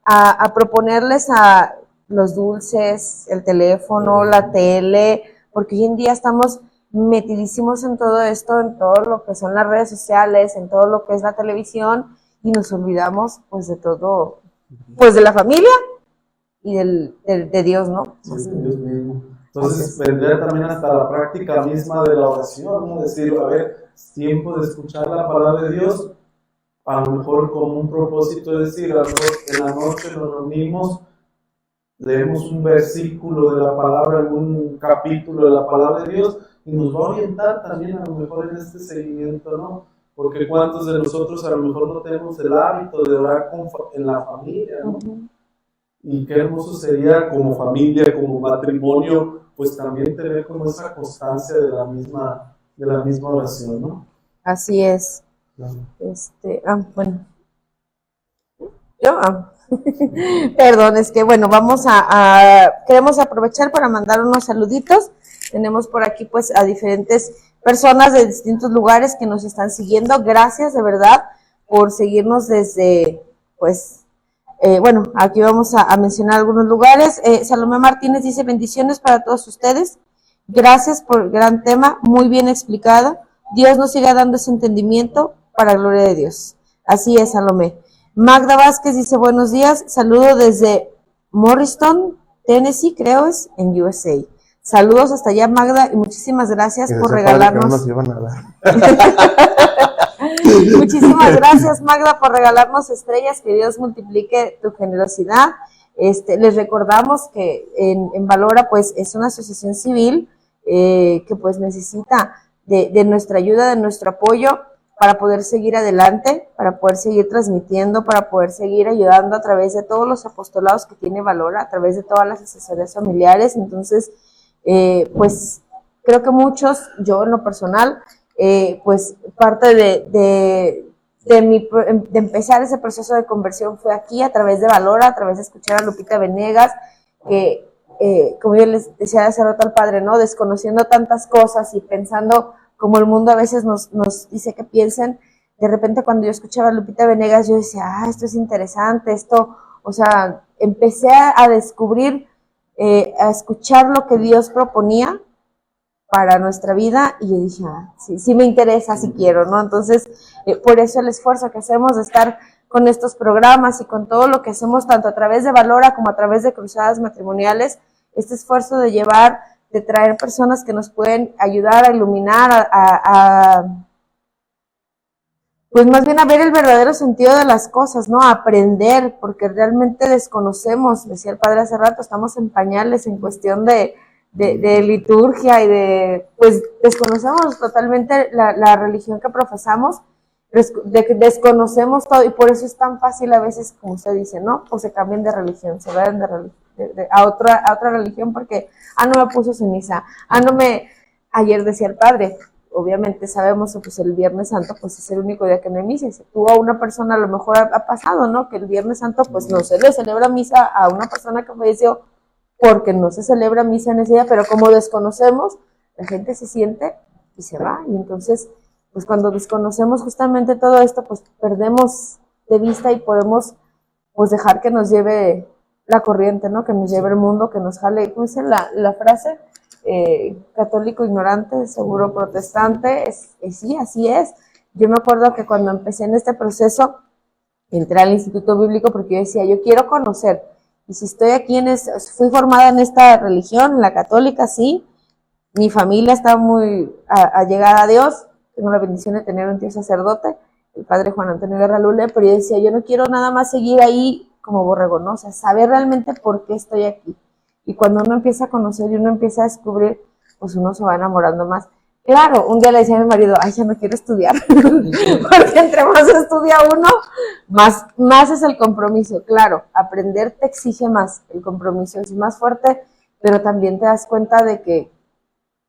a proponerles a los dulces, el teléfono, la tele, porque hoy en día estamos metidísimos en todo esto, en todo lo que son las redes sociales, en todo lo que es la televisión, y nos olvidamos, pues, de todo, pues, de la familia y de Dios, ¿no? Sí, Dios mismo. Entonces vendría también hasta la práctica misma de la oración, ¿no? Decir, a ver, es tiempo de escuchar la palabra de Dios, a lo mejor como un propósito de decir, a lo mejor en la noche nos reunimos, leemos un versículo de la palabra, algún capítulo de la palabra de Dios, y nos va a orientar también a lo mejor en este seguimiento, ¿no? Porque cuántos de nosotros a lo mejor no tenemos el hábito de orar en la familia, ¿no? Y qué hermoso sería como familia, como matrimonio, pues también tener como esa constancia de la misma oración, ¿no? Así es. Claro. Bueno. Perdón, es que bueno, queremos aprovechar para mandar unos saluditos. Tenemos por aquí pues a diferentes personas de distintos lugares que nos están siguiendo. Gracias de verdad por seguirnos desde, pues, bueno, aquí vamos a mencionar algunos lugares. Salomé Martínez dice: bendiciones para todos ustedes. Gracias por el gran tema, muy bien explicado. Dios nos siga dando ese entendimiento para la gloria de Dios. Así es, Salomé. Magda Vázquez dice: buenos días, saludo desde Morristown, Tennessee, creo es, en USA. Saludos hasta allá, Magda, y muchísimas gracias por regalarnos. Muchísimas gracias, Magda, por regalarnos estrellas. Que Dios multiplique tu generosidad. Les recordamos que en Valora, pues, es una asociación civil que pues necesita de nuestra ayuda, de nuestro apoyo para poder seguir adelante, para poder seguir transmitiendo, para poder seguir ayudando a través de todos los apostolados que tiene Valora, a través de todas las asesorías familiares. Entonces, pues creo que muchos, yo en lo personal, pues parte de empezar ese proceso de conversión fue aquí, a través de Valora, a través de escuchar a Lupita Venegas, que como yo les decía hace rato al padre, ¿no? Desconociendo tantas cosas y pensando como el mundo a veces nos dice que piensen. De repente cuando yo escuchaba a Lupita Venegas, yo decía, esto es interesante, o sea, empecé a descubrir, a escuchar lo que Dios proponía para nuestra vida, y yo dije, sí me interesa, sí quiero, ¿no? Entonces, por eso el esfuerzo que hacemos de estar con estos programas y con todo lo que hacemos, tanto a través de Valora como a través de Cruzadas Matrimoniales, este esfuerzo de traer personas que nos pueden ayudar a iluminar, pues más bien a ver el verdadero sentido de las cosas, ¿no? A aprender, porque realmente desconocemos, decía el padre hace rato, estamos en pañales en cuestión de de liturgia y pues desconocemos totalmente la religión que profesamos, desconocemos todo y por eso es tan fácil a veces, como usted dice, ¿no? Pues se cambian de religión, se vayan a otra religión porque, no me puso ceniza, ayer decía el padre, obviamente sabemos que pues el Viernes Santo pues es el único día que no hay misa, y si tú a una persona a lo mejor ha pasado, ¿no? Que el Viernes Santo pues no se le celebra misa a una persona que falleció porque no se celebra misa en ese día, pero como desconocemos, la gente se siente y se va, y entonces pues cuando desconocemos justamente todo esto, pues perdemos de vista y podemos pues dejar que nos lleve la corriente, ¿no? Que nos lleve el mundo, que nos jale, ¿cómo dice la frase? Católico ignorante, seguro protestante, sí, así es. Yo me acuerdo que cuando empecé en este proceso, entré al Instituto Bíblico porque yo decía, yo quiero conocer, y si estoy aquí fui formada en esta religión, en la católica, sí, mi familia está muy allegada a Dios, tengo la bendición de tener un tío sacerdote, el padre Juan Antonio Guerra Lule, pero yo decía, yo no quiero nada más seguir ahí como borrego, ¿no? O sea, saber realmente por qué estoy aquí. Y cuando uno empieza a conocer y uno empieza a descubrir, pues uno se va enamorando más. Claro, un día le decía a mi marido, ya no quiero estudiar, porque entre más estudia uno, más es el compromiso. Claro, aprender te exige más, el compromiso es más fuerte, pero también te das cuenta de que,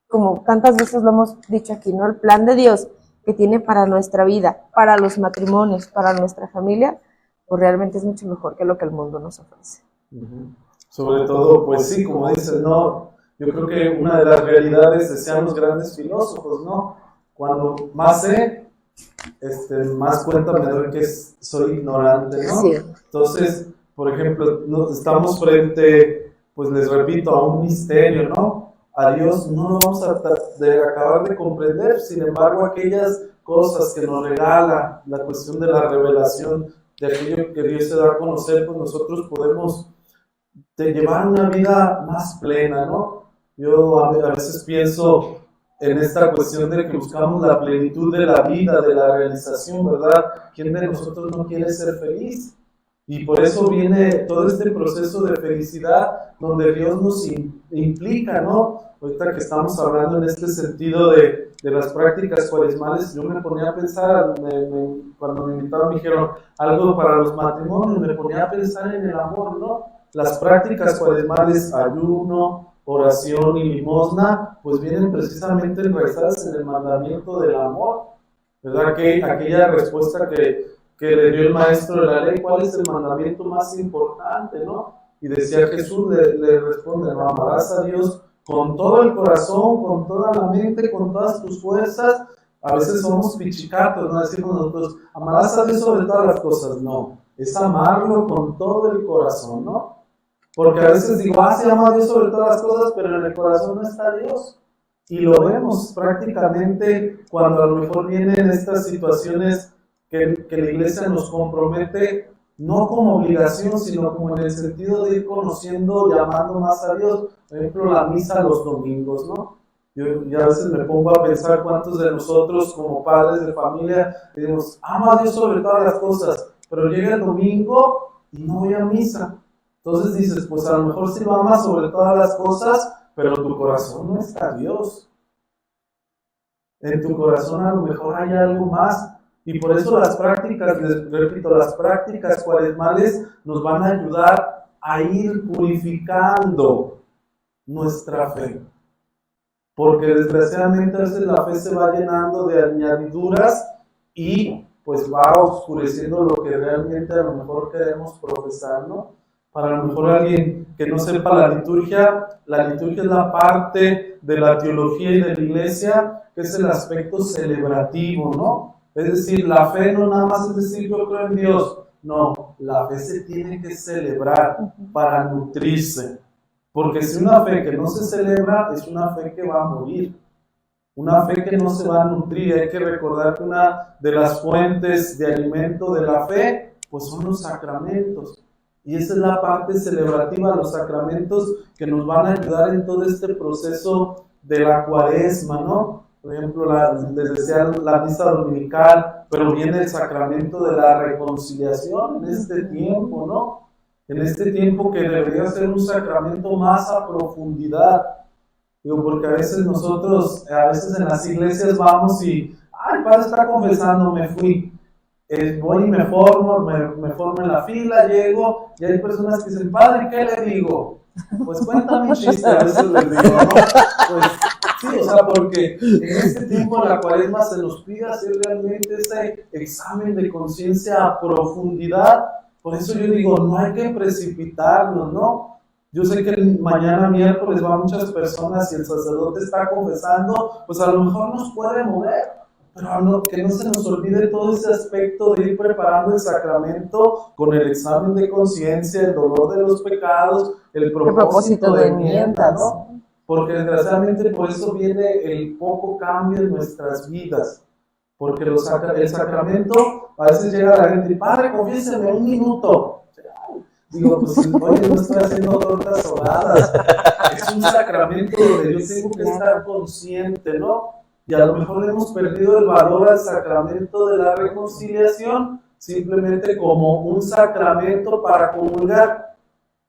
como tantas veces lo hemos dicho aquí, ¿no? El plan de Dios que tiene para nuestra vida, para los matrimonios, para nuestra familia, pues realmente es mucho mejor que lo que el mundo nos ofrece. Sobre todo, pues sí, como dices, ¿no? Yo creo que una de las realidades decían los grandes filósofos, ¿no? Cuando más sé, más cuenta me doy que soy ignorante, ¿no? Sí. Entonces, por ejemplo, estamos frente, pues les repito, a un misterio, ¿no? A Dios no lo vamos a acabar de comprender, sin embargo, aquellas cosas que nos regala la cuestión de la revelación, de aquello que Dios se da a conocer, pues nosotros podemos llevar una vida más plena, ¿no? Yo a veces pienso en esta cuestión de que buscamos la plenitud de la vida, de la realización, ¿verdad? ¿Quién de nosotros no quiere ser feliz? Y por eso viene todo este proceso de felicidad donde Dios nos implica, ¿no? Ahorita que estamos hablando en este sentido de las prácticas cuaresmales, yo me ponía a pensar, cuando me invitaron me dijeron algo para los matrimonios, me ponía a pensar en el amor, ¿no? Las prácticas cuaresmales, ayuno, oración y limosna, pues vienen precisamente enraizadas en el mandamiento del amor, ¿verdad? Que aquella respuesta que le dio el maestro de la ley, ¿cuál es el mandamiento más importante, no? Y decía Jesús, le responde, no, amarás a Dios con todo el corazón, con toda la mente, con todas tus fuerzas. A veces somos pichicatos, no decimos nosotros, amarás a Dios sobre todas las cosas. No, es amarlo con todo el corazón, ¿no? Porque a veces digo, se ama a Dios sobre todas las cosas, pero en el corazón no está Dios. Y lo vemos prácticamente cuando a lo mejor vienen estas situaciones que la iglesia nos compromete, no como obligación, sino como en el sentido de ir conociendo, llamando más a Dios. Por ejemplo, la misa los domingos, ¿no? Yo a veces me pongo a pensar cuántos de nosotros como padres de familia decimos, amo a Dios sobre todas las cosas, pero llega el domingo y no voy a misa. Entonces dices, pues a lo mejor sí lo amas sobre todas las cosas, pero tu corazón no está Dios. En tu corazón a lo mejor hay algo más. Y por eso las prácticas, les repito, las prácticas cuaresmales nos van a ayudar a ir purificando nuestra fe. Porque desgraciadamente a veces la fe se va llenando de añadiduras y pues va oscureciendo lo que realmente a lo mejor queremos profesar, ¿no? Para a lo mejor alguien que no sepa la liturgia es la parte de la teología y de la iglesia que es el aspecto celebrativo, ¿no? Es decir, la fe no nada más es decir yo creo en Dios, no, la fe se tiene que celebrar para nutrirse, porque si una fe que no se celebra es una fe que va a morir, una fe que no se va a nutrir. Hay que recordar que una de las fuentes de alimento de la fe pues son los sacramentos, y esa es la parte celebrativa, los sacramentos que nos van a ayudar en todo este proceso de la cuaresma, ¿no? Por ejemplo, les decía la misa dominical, pero viene el sacramento de la reconciliación en este tiempo, ¿no? En este tiempo que debería ser un sacramento más a profundidad, Digo, porque a veces nosotros, a veces en las iglesias vamos y, ay, el padre está confesando, me fui. Voy y me formo en la fila, llego, y hay personas que dicen, padre, ¿qué le digo? Pues cuéntame un chiste, a veces les digo, ¿no? Pues sí, o sea, porque en este tiempo de la cuaresma se nos pide hacer realmente ese examen de conciencia a profundidad. Por eso yo digo, no hay que precipitarnos, ¿no? Yo sé que mañana miércoles va a muchas personas y el sacerdote está confesando, pues a lo mejor nos puede mover, pero que no se nos olvide todo ese aspecto de ir preparando el sacramento con el examen de conciencia, el dolor de los pecados, el propósito de enmienda, ¿no? Porque desgraciadamente por eso viene el poco cambio en nuestras vidas. Porque el sacramento, a veces llega la gente, padre, confiéseme un minuto. Digo, pues oye, no estoy haciendo tortas ahogadas. Es un sacramento donde yo tengo que estar consciente, ¿no? Y a lo mejor hemos perdido el valor al sacramento de la reconciliación, simplemente como un sacramento para comulgar.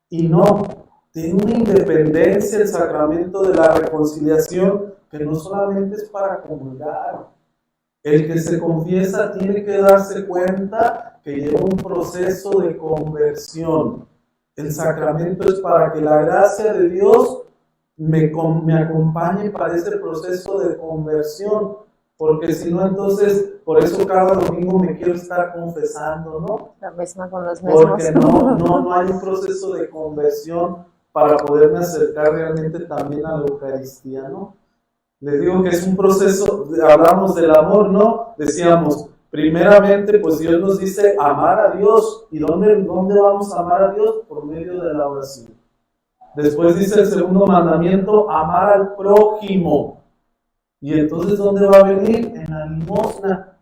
Y no, tiene una independencia el sacramento de la reconciliación, que no solamente es para comulgar. El que se confiesa tiene que darse cuenta que lleva un proceso de conversión. El sacramento es para que la gracia de Dios me acompañe para ese proceso de conversión, porque si no, entonces, por eso cada domingo me quiero estar confesando, ¿no? La misma con los mismos. Porque no hay un proceso de conversión para poderme acercar realmente también a la Eucaristía, ¿no? Les digo que es un proceso, hablamos del amor, ¿no? Decíamos, primeramente, pues Dios nos dice amar a Dios. ¿Y dónde vamos a amar a Dios? Por medio de la oración. Después dice el segundo mandamiento, amar al prójimo. Y entonces, ¿dónde va a venir? En la limosna.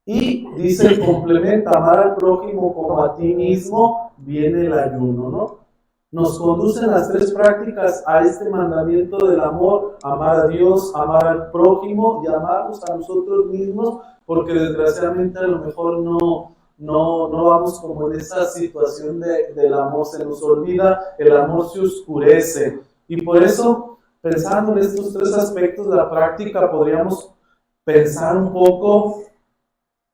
Y dice el complemento, amar al prójimo como a ti mismo, viene el ayuno, ¿no? Nos conducen las tres prácticas a este mandamiento del amor, amar a Dios, amar al prójimo y amarnos a nosotros mismos, porque desgraciadamente a lo mejor no vamos como en esa situación del amor, se nos olvida, el amor se oscurece. Y por eso, pensando en estos tres aspectos de la práctica, podríamos pensar un poco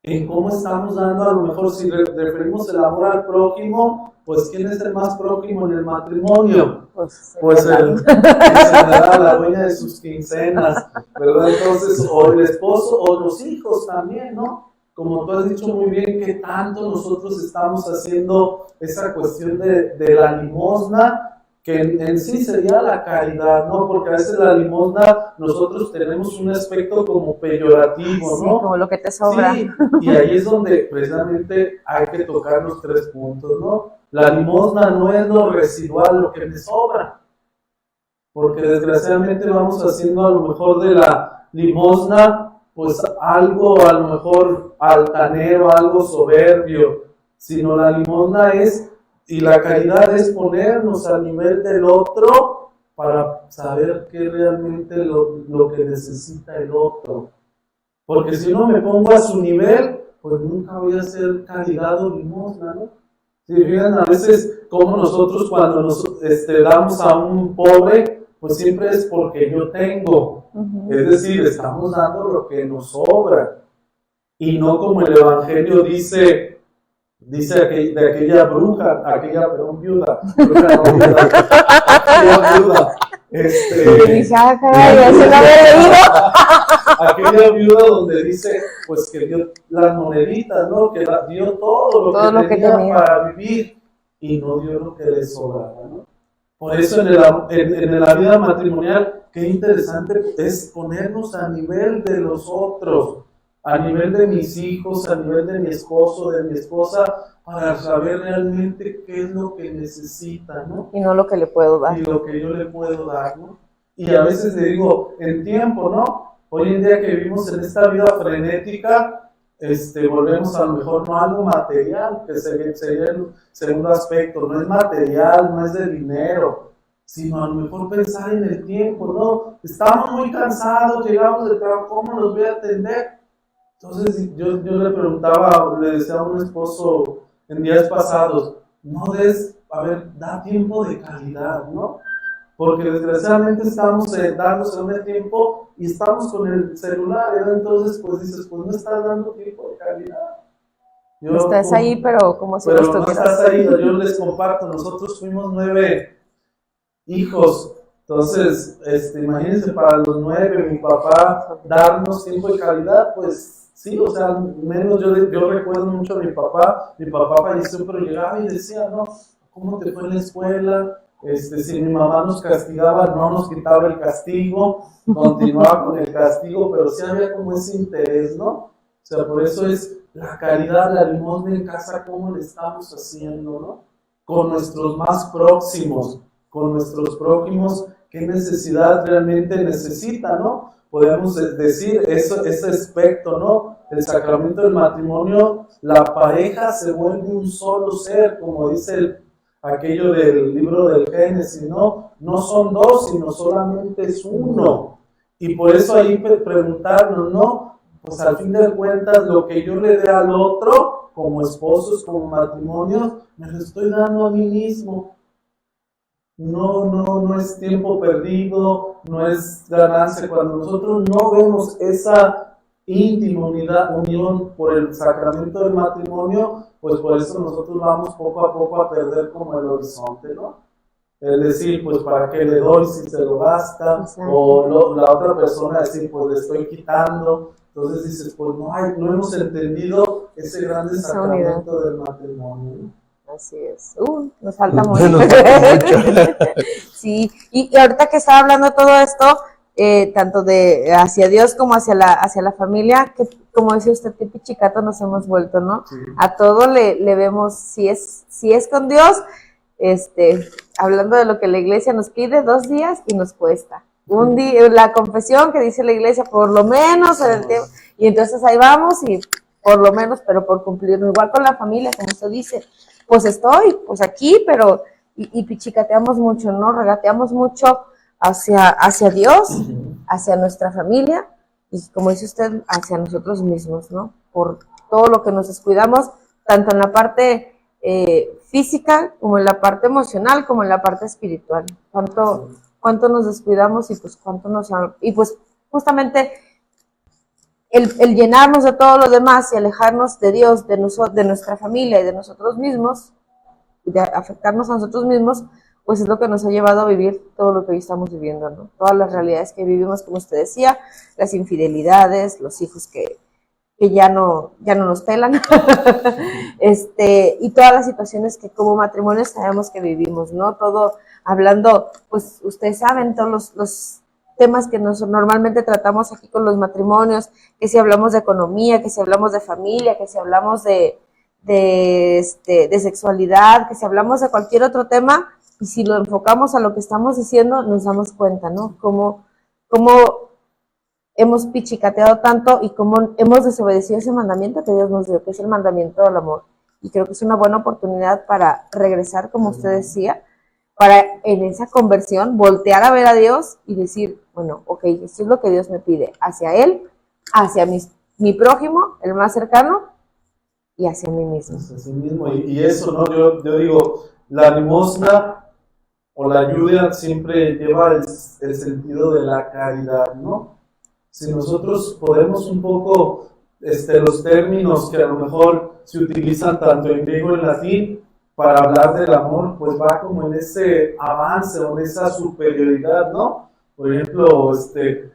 en cómo estamos dando, a lo mejor si referimos el amor al prójimo, pues ¿quién es el más prójimo en el matrimonio? Pues el que se le da la dueña de sus quincenas, ¿verdad? Entonces, o el esposo, o los hijos también, ¿no? Como tú has dicho muy bien, que tanto nosotros estamos haciendo esa cuestión de la limosna, que en sí sería la caridad, ¿no? Porque a veces la limosna nosotros tenemos un aspecto como peyorativo, ¿no? Sí, como lo que te sobra. Sí, y ahí es donde precisamente hay que tocar los tres puntos, ¿no? La limosna no es lo residual, lo que me sobra, porque desgraciadamente vamos haciendo a lo mejor de la limosna, pues algo a lo mejor altanero, algo soberbio, sino la limosna es, y la caridad es ponernos al nivel del otro para saber qué realmente lo que necesita el otro. Porque si no me pongo a su nivel, pues nunca voy a hacer caridad o limosna, ¿no? Si fijan a veces como nosotros cuando nos damos a un pobre, pues siempre es porque yo tengo. Es decir, estamos dando lo que nos sobra. Y no como el Evangelio dice de aquella bruja, aquella viuda, aquella viuda donde dice pues que dio las moneditas, ¿no? Que dio todo lo que tenía para vivir y no dio lo que le sobraba, ¿no? Por eso en la vida matrimonial, qué interesante es ponernos a nivel de los otros, a nivel de mis hijos, a nivel de mi esposo, de mi esposa, para saber realmente qué es lo que necesita, ¿no? Y no lo que le puedo dar. Y lo que yo le puedo dar, ¿no? Y a veces le digo, el tiempo, ¿no? Hoy en día que vivimos en esta vida frenética, volvemos a lo mejor no a algo material, que sería el segundo aspecto, no es material, no es de dinero, sino a lo mejor pensar en el tiempo, ¿no? Estamos muy cansados, llegamos del trabajo, ¿cómo los voy a atender? Entonces yo le preguntaba, le decía a un esposo en días pasados, da tiempo de calidad, ¿no? porque desgraciadamente estamos dándose un tiempo y estamos con el celular, ¿no? Entonces pues dices, pues no estás dando tiempo de calidad. Estás ahí, pero como si pero no no estás ahí. Yo les comparto, nosotros fuimos 9 hijos, entonces imagínense, para los 9 mi papá darnos tiempo de calidad, pues sí, o sea, menos yo recuerdo mucho a mi papá falleció, pero llegaba y decía, no, ¿cómo te fue en la escuela? Si mi mamá nos castigaba, no nos quitaba el castigo, continuaba con el castigo, pero sí había como ese interés, ¿no? O sea, por eso es la caridad, la limosna en casa, ¿cómo le estamos haciendo, no? Con nuestros más próximos, con nuestros prójimos, ¿qué necesidad realmente necesita, no? Podemos decir ese aspecto, ¿no? El sacramento del matrimonio, la pareja se vuelve un solo ser, como dice aquello del libro del Génesis, ¿no? No son dos, sino solamente es uno. Y por eso ahí preguntarnos, ¿no? Pues al fin de cuentas, lo que yo le dé al otro, como esposos, como matrimonios, me lo estoy dando a mí mismo. No es tiempo perdido, no es ganancia. Cuando nosotros no vemos esa íntima unión por el sacramento del matrimonio, pues por eso nosotros vamos poco a poco a perder como el horizonte, ¿no? Es decir, pues ¿para qué le doy si se lo gasta? Exacto. O la otra persona decir, pues le estoy quitando. Entonces dices, pues no hemos entendido ese grande sacramento del matrimonio, ¿no? Así es. Nos falta mucho. Sí, y ahorita que estaba hablando de todo esto, tanto de hacia Dios como hacia la familia, que como dice usted, qué pichicato nos hemos vuelto, ¿no? Sí. A todo le vemos, si es con Dios, hablando de lo que la iglesia nos pide, 2 días y nos cuesta. Un día, la confesión que dice la iglesia, por lo menos en el tiempo, y entonces ahí vamos y por lo menos, pero por cumplir, igual con la familia, como usted dice, pues estoy, pues aquí, pero, y pichicateamos mucho, ¿no? Regateamos mucho hacia Dios, hacia nuestra familia, y como dice usted, hacia nosotros mismos, ¿no? Por todo lo que nos descuidamos, tanto en la parte física, como en la parte emocional, como en la parte espiritual. Cuánto nos descuidamos y pues cuánto y pues justamente el llenarnos de todo lo demás y alejarnos de Dios, de nuestra familia y de nosotros mismos, y de afectarnos a nosotros mismos, pues es lo que nos ha llevado a vivir todo lo que hoy estamos viviendo, ¿no? Todas las realidades que vivimos, como usted decía, las infidelidades, los hijos que ya no nos pelan, y todas las situaciones que como matrimonios sabemos que vivimos, ¿no? Todo hablando, pues ustedes saben, todos los temas que normalmente tratamos aquí con los matrimonios, que si hablamos de economía, que si hablamos de familia, que si hablamos de sexualidad, que si hablamos de cualquier otro tema, y si lo enfocamos a lo que estamos diciendo, nos damos cuenta, ¿no? Cómo hemos pichicateado tanto y cómo hemos desobedecido ese mandamiento que Dios nos dio, que es el mandamiento del amor. Y creo que es una buena oportunidad para regresar, como usted decía, para en esa conversión voltear a ver a Dios y decir, bueno, ok, esto es lo que Dios me pide, hacia Él, hacia mi prójimo, el más cercano, y hacia mí mismo. Hacia sí mismo, y eso, ¿no? Yo digo, la limosna o la ayuda siempre lleva el sentido de la caridad, ¿no? Si nosotros podemos un poco, los términos que a lo mejor se utilizan tanto en griego y en latín, para hablar del amor, pues va como en ese avance o en esa superioridad, ¿no? Por ejemplo, se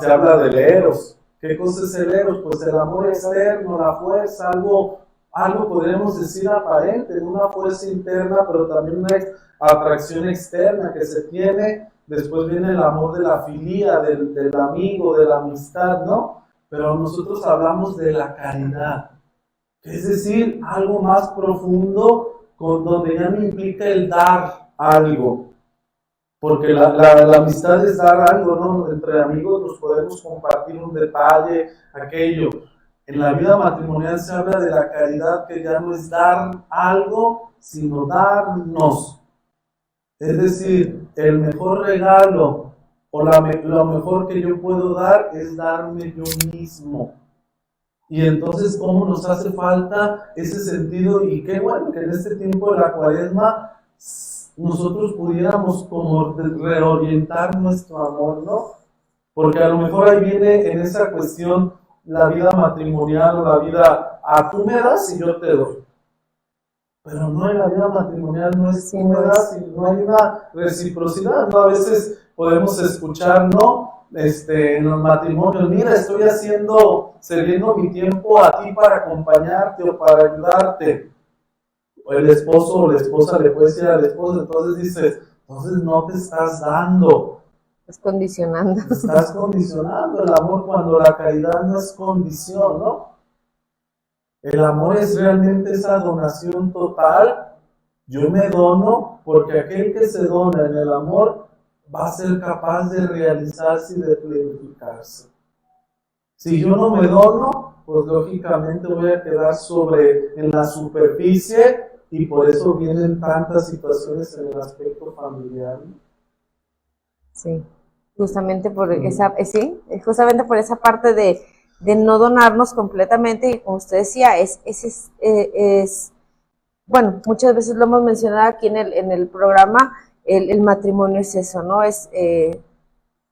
habla del eros. ¿Qué cosa es el eros? Pues el amor externo, la fuerza, algo podríamos decir aparente, una fuerza interna, pero también una atracción externa que se tiene. Después viene el amor de la filía, del amigo, de la amistad, ¿no? Pero nosotros hablamos de la caridad, es decir, algo más profundo, donde ya no implica el dar algo, porque la amistad es dar algo, ¿no? Entre amigos nos podemos compartir un detalle, aquello. En la vida matrimonial se habla de la caridad, que ya no es dar algo, sino darnos. Es decir, el mejor regalo o lo mejor que yo puedo dar es darme yo mismo. Y entonces, ¿cómo nos hace falta ese sentido? Y qué bueno que en este tiempo de la Cuaresma nosotros pudiéramos como reorientar nuestro amor, ¿no? Porque a lo mejor ahí viene en esa cuestión la vida matrimonial o la vida, tú me das y yo te doy. Pero no, en la vida matrimonial no es tú me das y no hay una reciprocidad, ¿no? A veces podemos escuchar, ¿no? En los matrimonios, mira, estoy cediendo mi tiempo a ti para acompañarte o para ayudarte. O el esposo o la esposa le puede decir al esposo, entonces dices, entonces no te estás dando. Estás condicionando. Estás condicionando el amor cuando la caridad no es condición, ¿no? El amor es realmente esa donación total. Yo me dono porque aquel que se dona en el amor va a ser capaz de realizarse y de planificarse. Si yo no me dono, pues lógicamente voy a quedar en la superficie y por eso vienen tantas situaciones en el aspecto familiar. Sí, justamente por justamente por esa parte de no donarnos completamente, y como usted decía, bueno, muchas veces lo hemos mencionado aquí en el programa, el matrimonio es eso, ¿no? Es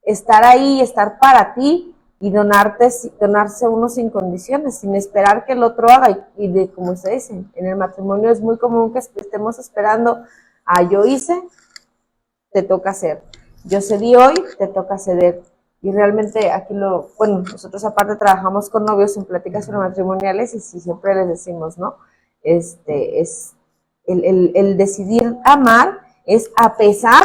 estar ahí, estar para ti y donarse uno sin condiciones, sin esperar que el otro haga. Y como usted dice, en el matrimonio es muy común que estemos esperando, yo hice, te toca hacer. Yo cedí hoy, te toca ceder. Y realmente aquí nosotros aparte trabajamos con novios en pláticas matrimoniales y siempre les decimos, ¿no? Es el decidir amar es a pesar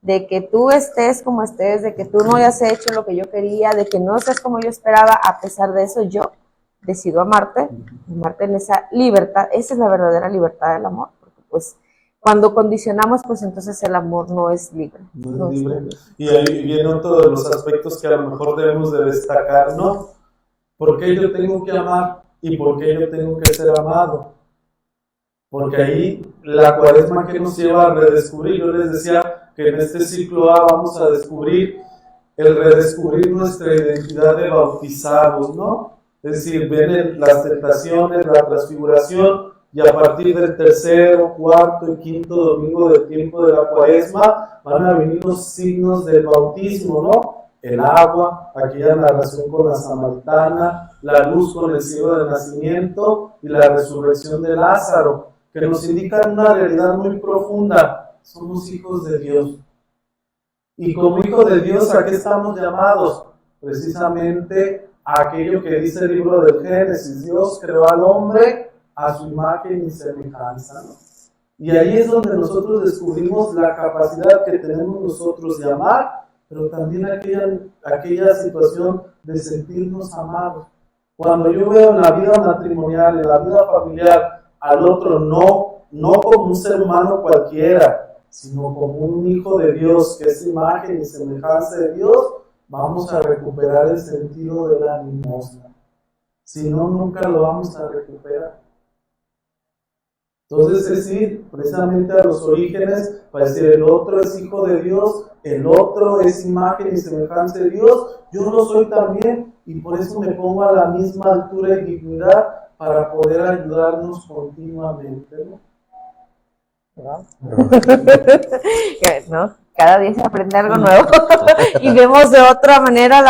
de que tú estés como estés, de que tú no hayas hecho lo que yo quería, de que no estés como yo esperaba, a pesar de eso yo decido amarte en esa libertad. Esa es la verdadera libertad del amor, porque pues cuando condicionamos, pues entonces el amor no es libre. No es libre. Y ahí viene otro de los aspectos que a lo mejor debemos de destacar, ¿no? ¿Por qué yo tengo que amar y por qué yo tengo que ser amado? Porque ahí la cuaresma que nos lleva a redescubrir, yo les decía que en este ciclo A vamos a descubrir redescubrir nuestra identidad de bautizados, ¿no? Es decir, vienen las tentaciones, la transfiguración, y a partir del tercero, cuarto y quinto domingo del tiempo de la cuaresma van a venir los signos del bautismo, ¿no? El agua, aquella narración con la samaritana, la luz con el ciego del nacimiento y la resurrección de Lázaro, que nos indican una realidad muy profunda. Somos hijos de Dios. Y como hijos de Dios, ¿a qué estamos llamados? Precisamente a aquello que dice el libro del Génesis. Dios creó al hombre a su imagen y semejanza, ¿no? Y ahí es donde nosotros descubrimos la capacidad que tenemos nosotros de amar, pero también aquella situación de sentirnos amados. Cuando yo veo en la vida matrimonial, en la vida familiar, al otro no como un ser humano cualquiera, sino como un hijo de Dios, que es imagen y semejanza de Dios, vamos a recuperar el sentido de la limosna. Si no, nunca lo vamos a recuperar. Entonces, es ir precisamente a los orígenes para decir, el otro es hijo de Dios, el otro es imagen y semejanza de Dios, yo lo soy también, y por eso me pongo a la misma altura y dignidad para poder ayudarnos continuamente, ¿no? ¿No? Cada día se aprende algo nuevo y vemos de otra manera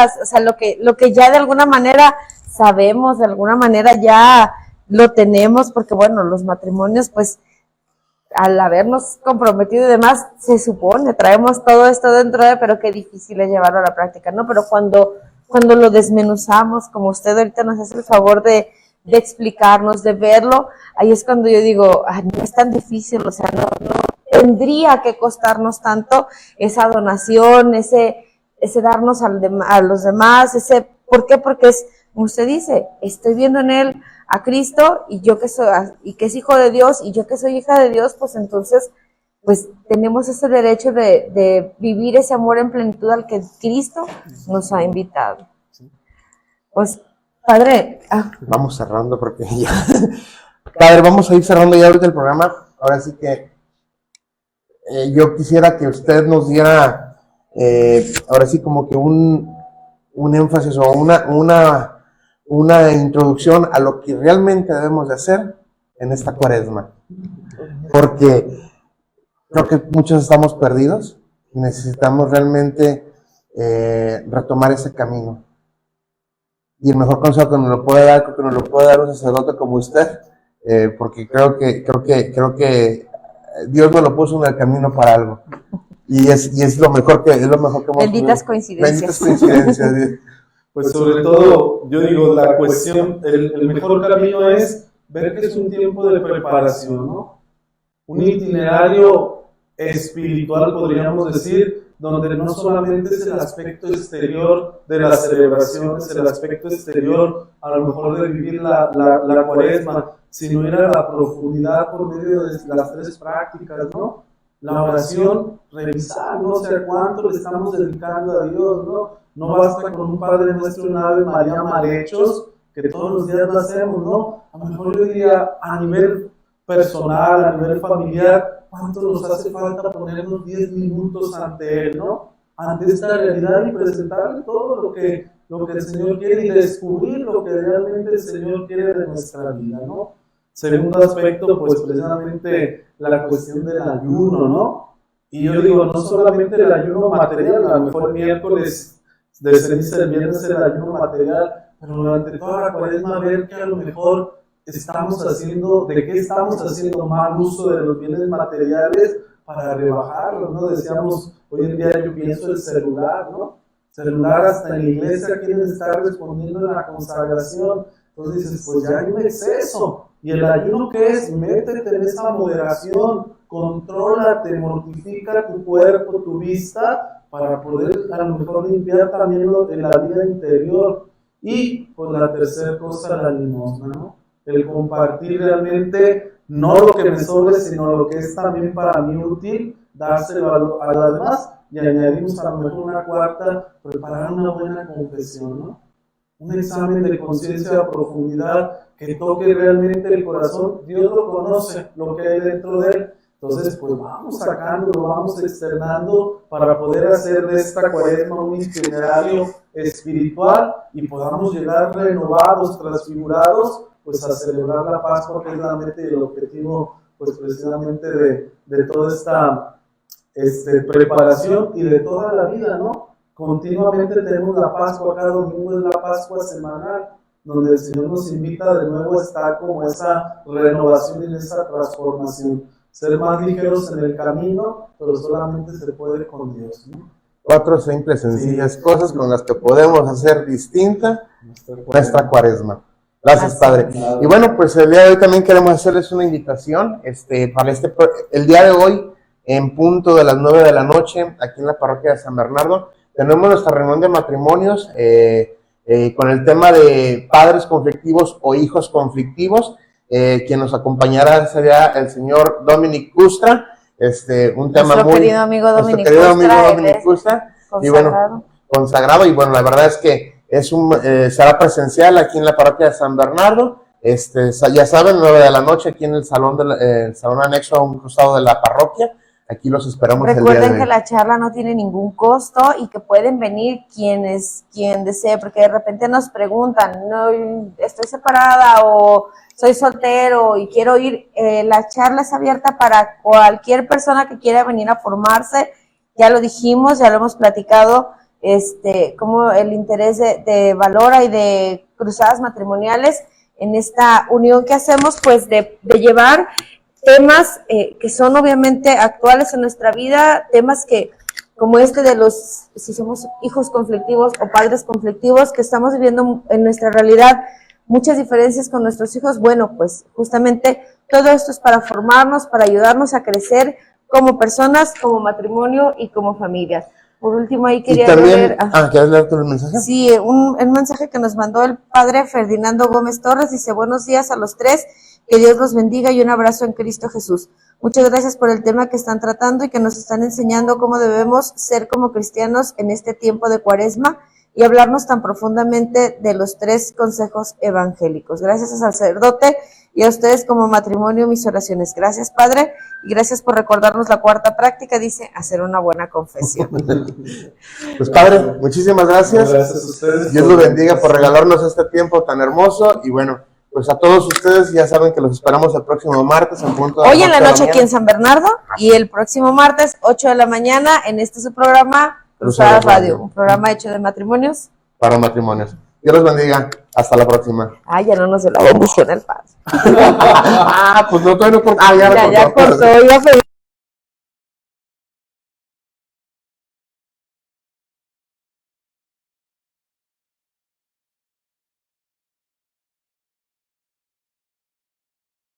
lo que ya de alguna manera sabemos, de alguna manera ya lo tenemos, porque bueno, los matrimonios pues al habernos comprometido y demás, se supone, traemos todo esto dentro pero qué difícil es llevarlo a la práctica, ¿no? Pero cuando lo desmenuzamos, como usted ahorita nos hace el favor de explicarnos, de verlo, ahí es cuando yo digo, no es tan difícil, o sea, no tendría que costarnos tanto esa donación, ese darnos a los demás, ¿por qué? Porque es, como usted dice, estoy viendo en él a Cristo y yo que soy, y que es hijo de Dios y yo que soy hija de Dios, pues entonces, pues tenemos ese derecho de vivir ese amor en plenitud al que Cristo nos ha invitado. Pues, Padre, vamos cerrando porque ya. Padre, vamos a ir cerrando ya ahorita el programa. Ahora sí que yo quisiera que usted nos diera, ahora sí como que un énfasis o una introducción a lo que realmente debemos de hacer en esta cuaresma. Porque creo que muchos estamos perdidos y necesitamos realmente retomar ese camino. Y el mejor consejo que nos lo puede dar, creo que nos lo puede dar un sacerdote como usted, porque creo que Dios nos lo puso en el camino para algo. Y es lo mejor que hemos Benditas coincidencias. Benditas coincidencias. Pues sobre todo, yo digo, la cuestión, el mejor camino es ver que es un tiempo de preparación, ¿no? Un itinerario espiritual, podríamos decir, donde no solamente es el aspecto exterior de las celebraciones, el aspecto exterior, a lo mejor de vivir la cuaresma, sino ir a la profundidad por medio de las tres prácticas, ¿no? La oración, revisar, no sé a cuánto le estamos dedicando a Dios, ¿no? No basta con un Padre Nuestro, una Ave María mal hechos, que todos los días lo hacemos, ¿no? A lo mejor yo diría, a nivel personal, a nivel familiar, ¿cuánto nos hace falta ponernos 10 minutos ante Él, ¿no? Ante esta realidad y presentarle todo lo que el Señor quiere y descubrir lo que realmente el Señor quiere de nuestra vida, ¿no? Segundo aspecto, pues precisamente la cuestión del ayuno, ¿no? Y yo digo, no solamente el ayuno material, a lo mejor el miércoles de ceniza, el viernes el ayuno material, pero durante toda la cuaresma ver que a lo mejor estamos haciendo, de qué estamos haciendo mal uso de los bienes materiales para rebajarlos, ¿no? Decíamos, hoy en día yo pienso el celular, ¿no? Celular hasta en la iglesia quieren estar respondiendo en la consagración, entonces dices, pues ya hay un exceso. Y el ayuno, ¿qué es? Métete en esa moderación, contrólate, mortifica tu cuerpo, tu vista, para poder a lo mejor limpiar también en la vida interior. Y pues la tercera cosa, la limosna, ¿no? El compartir realmente, no lo que me sobre, sino lo que es también para mí útil, dárselo a las demás, y añadimos a lo mejor una cuarta, preparar una buena confesión, ¿no? Un examen de conciencia a profundidad que toque realmente el corazón. Dios lo conoce, lo que hay dentro de él. Entonces, pues vamos sacándolo, vamos externando para poder hacer de esta cuaresma un itinerario espiritual y podamos llegar renovados, transfigurados, pues a celebrar la Pascua, que es realmente el objetivo, pues precisamente de toda esta preparación y de toda la vida, ¿no? Continuamente tenemos la Pascua, cada domingo es la Pascua semanal, donde el Señor nos invita de nuevo a estar como esa renovación y en esa transformación. Ser más ligeros en el camino, pero solamente se puede con Dios, ¿no? 4 simples, sencillas cosas con las que podemos hacer distinta nuestra cuaresma. Gracias, Padre. Y bueno, pues el día de hoy también queremos hacerles una invitación, para el día de hoy, en punto de las 9 de la noche, aquí en la parroquia de San Bernardo, tenemos nuestra reunión de matrimonios con el tema de padres conflictivos o hijos conflictivos. Quien nos acompañará sería el señor Dominic Custra, un tema nuestro querido amigo Dominic Custra, y bueno, consagrado, y bueno, la verdad es que será presencial aquí en la parroquia de San Bernardo, ya saben, 9 de la noche aquí en el salón anexo a un costado de la parroquia. Aquí los esperamos. Recuerden que la charla no tiene ningún costo y que pueden venir quien desee, porque de repente nos preguntan, no, estoy separada o soy soltero y quiero ir. La charla es abierta para cualquier persona que quiera venir a formarse. Ya lo dijimos, ya lo hemos platicado, como el interés de Valora y de Cruzadas Matrimoniales en esta unión que hacemos, pues de llevar temas que son obviamente actuales en nuestra vida, temas que, como de si somos hijos conflictivos o padres conflictivos, que estamos viviendo en nuestra realidad muchas diferencias con nuestros hijos. Bueno, pues justamente todo esto es para formarnos, para ayudarnos a crecer como personas, como matrimonio y como familias. Por último, ahí quería leer... ¿Quieres leer tú el mensaje? Sí, el mensaje que nos mandó el padre Ferdinando Gómez Torres, dice: buenos días a los tres, que Dios los bendiga y un abrazo en Cristo Jesús. Muchas gracias por el tema que están tratando y que nos están enseñando cómo debemos ser como cristianos en este tiempo de Cuaresma y hablarnos tan profundamente de los 3 consejos evangélicos. Gracias al sacerdote y a ustedes como matrimonio, mis oraciones. Gracias, Padre, y gracias por recordarnos la 4ª práctica, dice, hacer una buena confesión. Pues, Padre, muchísimas gracias. Gracias a ustedes. Dios los bendiga por regalarnos este tiempo tan hermoso y bueno, pues a todos ustedes ya saben que los esperamos el próximo martes en punto de Hoy en la noche mañana. aquí en San Bernardo y el próximo martes 8 de la mañana en este su programa Cruzada Radio, un programa hecho de matrimonios para matrimonios. Dios los bendiga. Hasta la próxima. ya no nos dio la bendición el padre. Pues no, todavía no cortó. Ya cortó, iba a pedir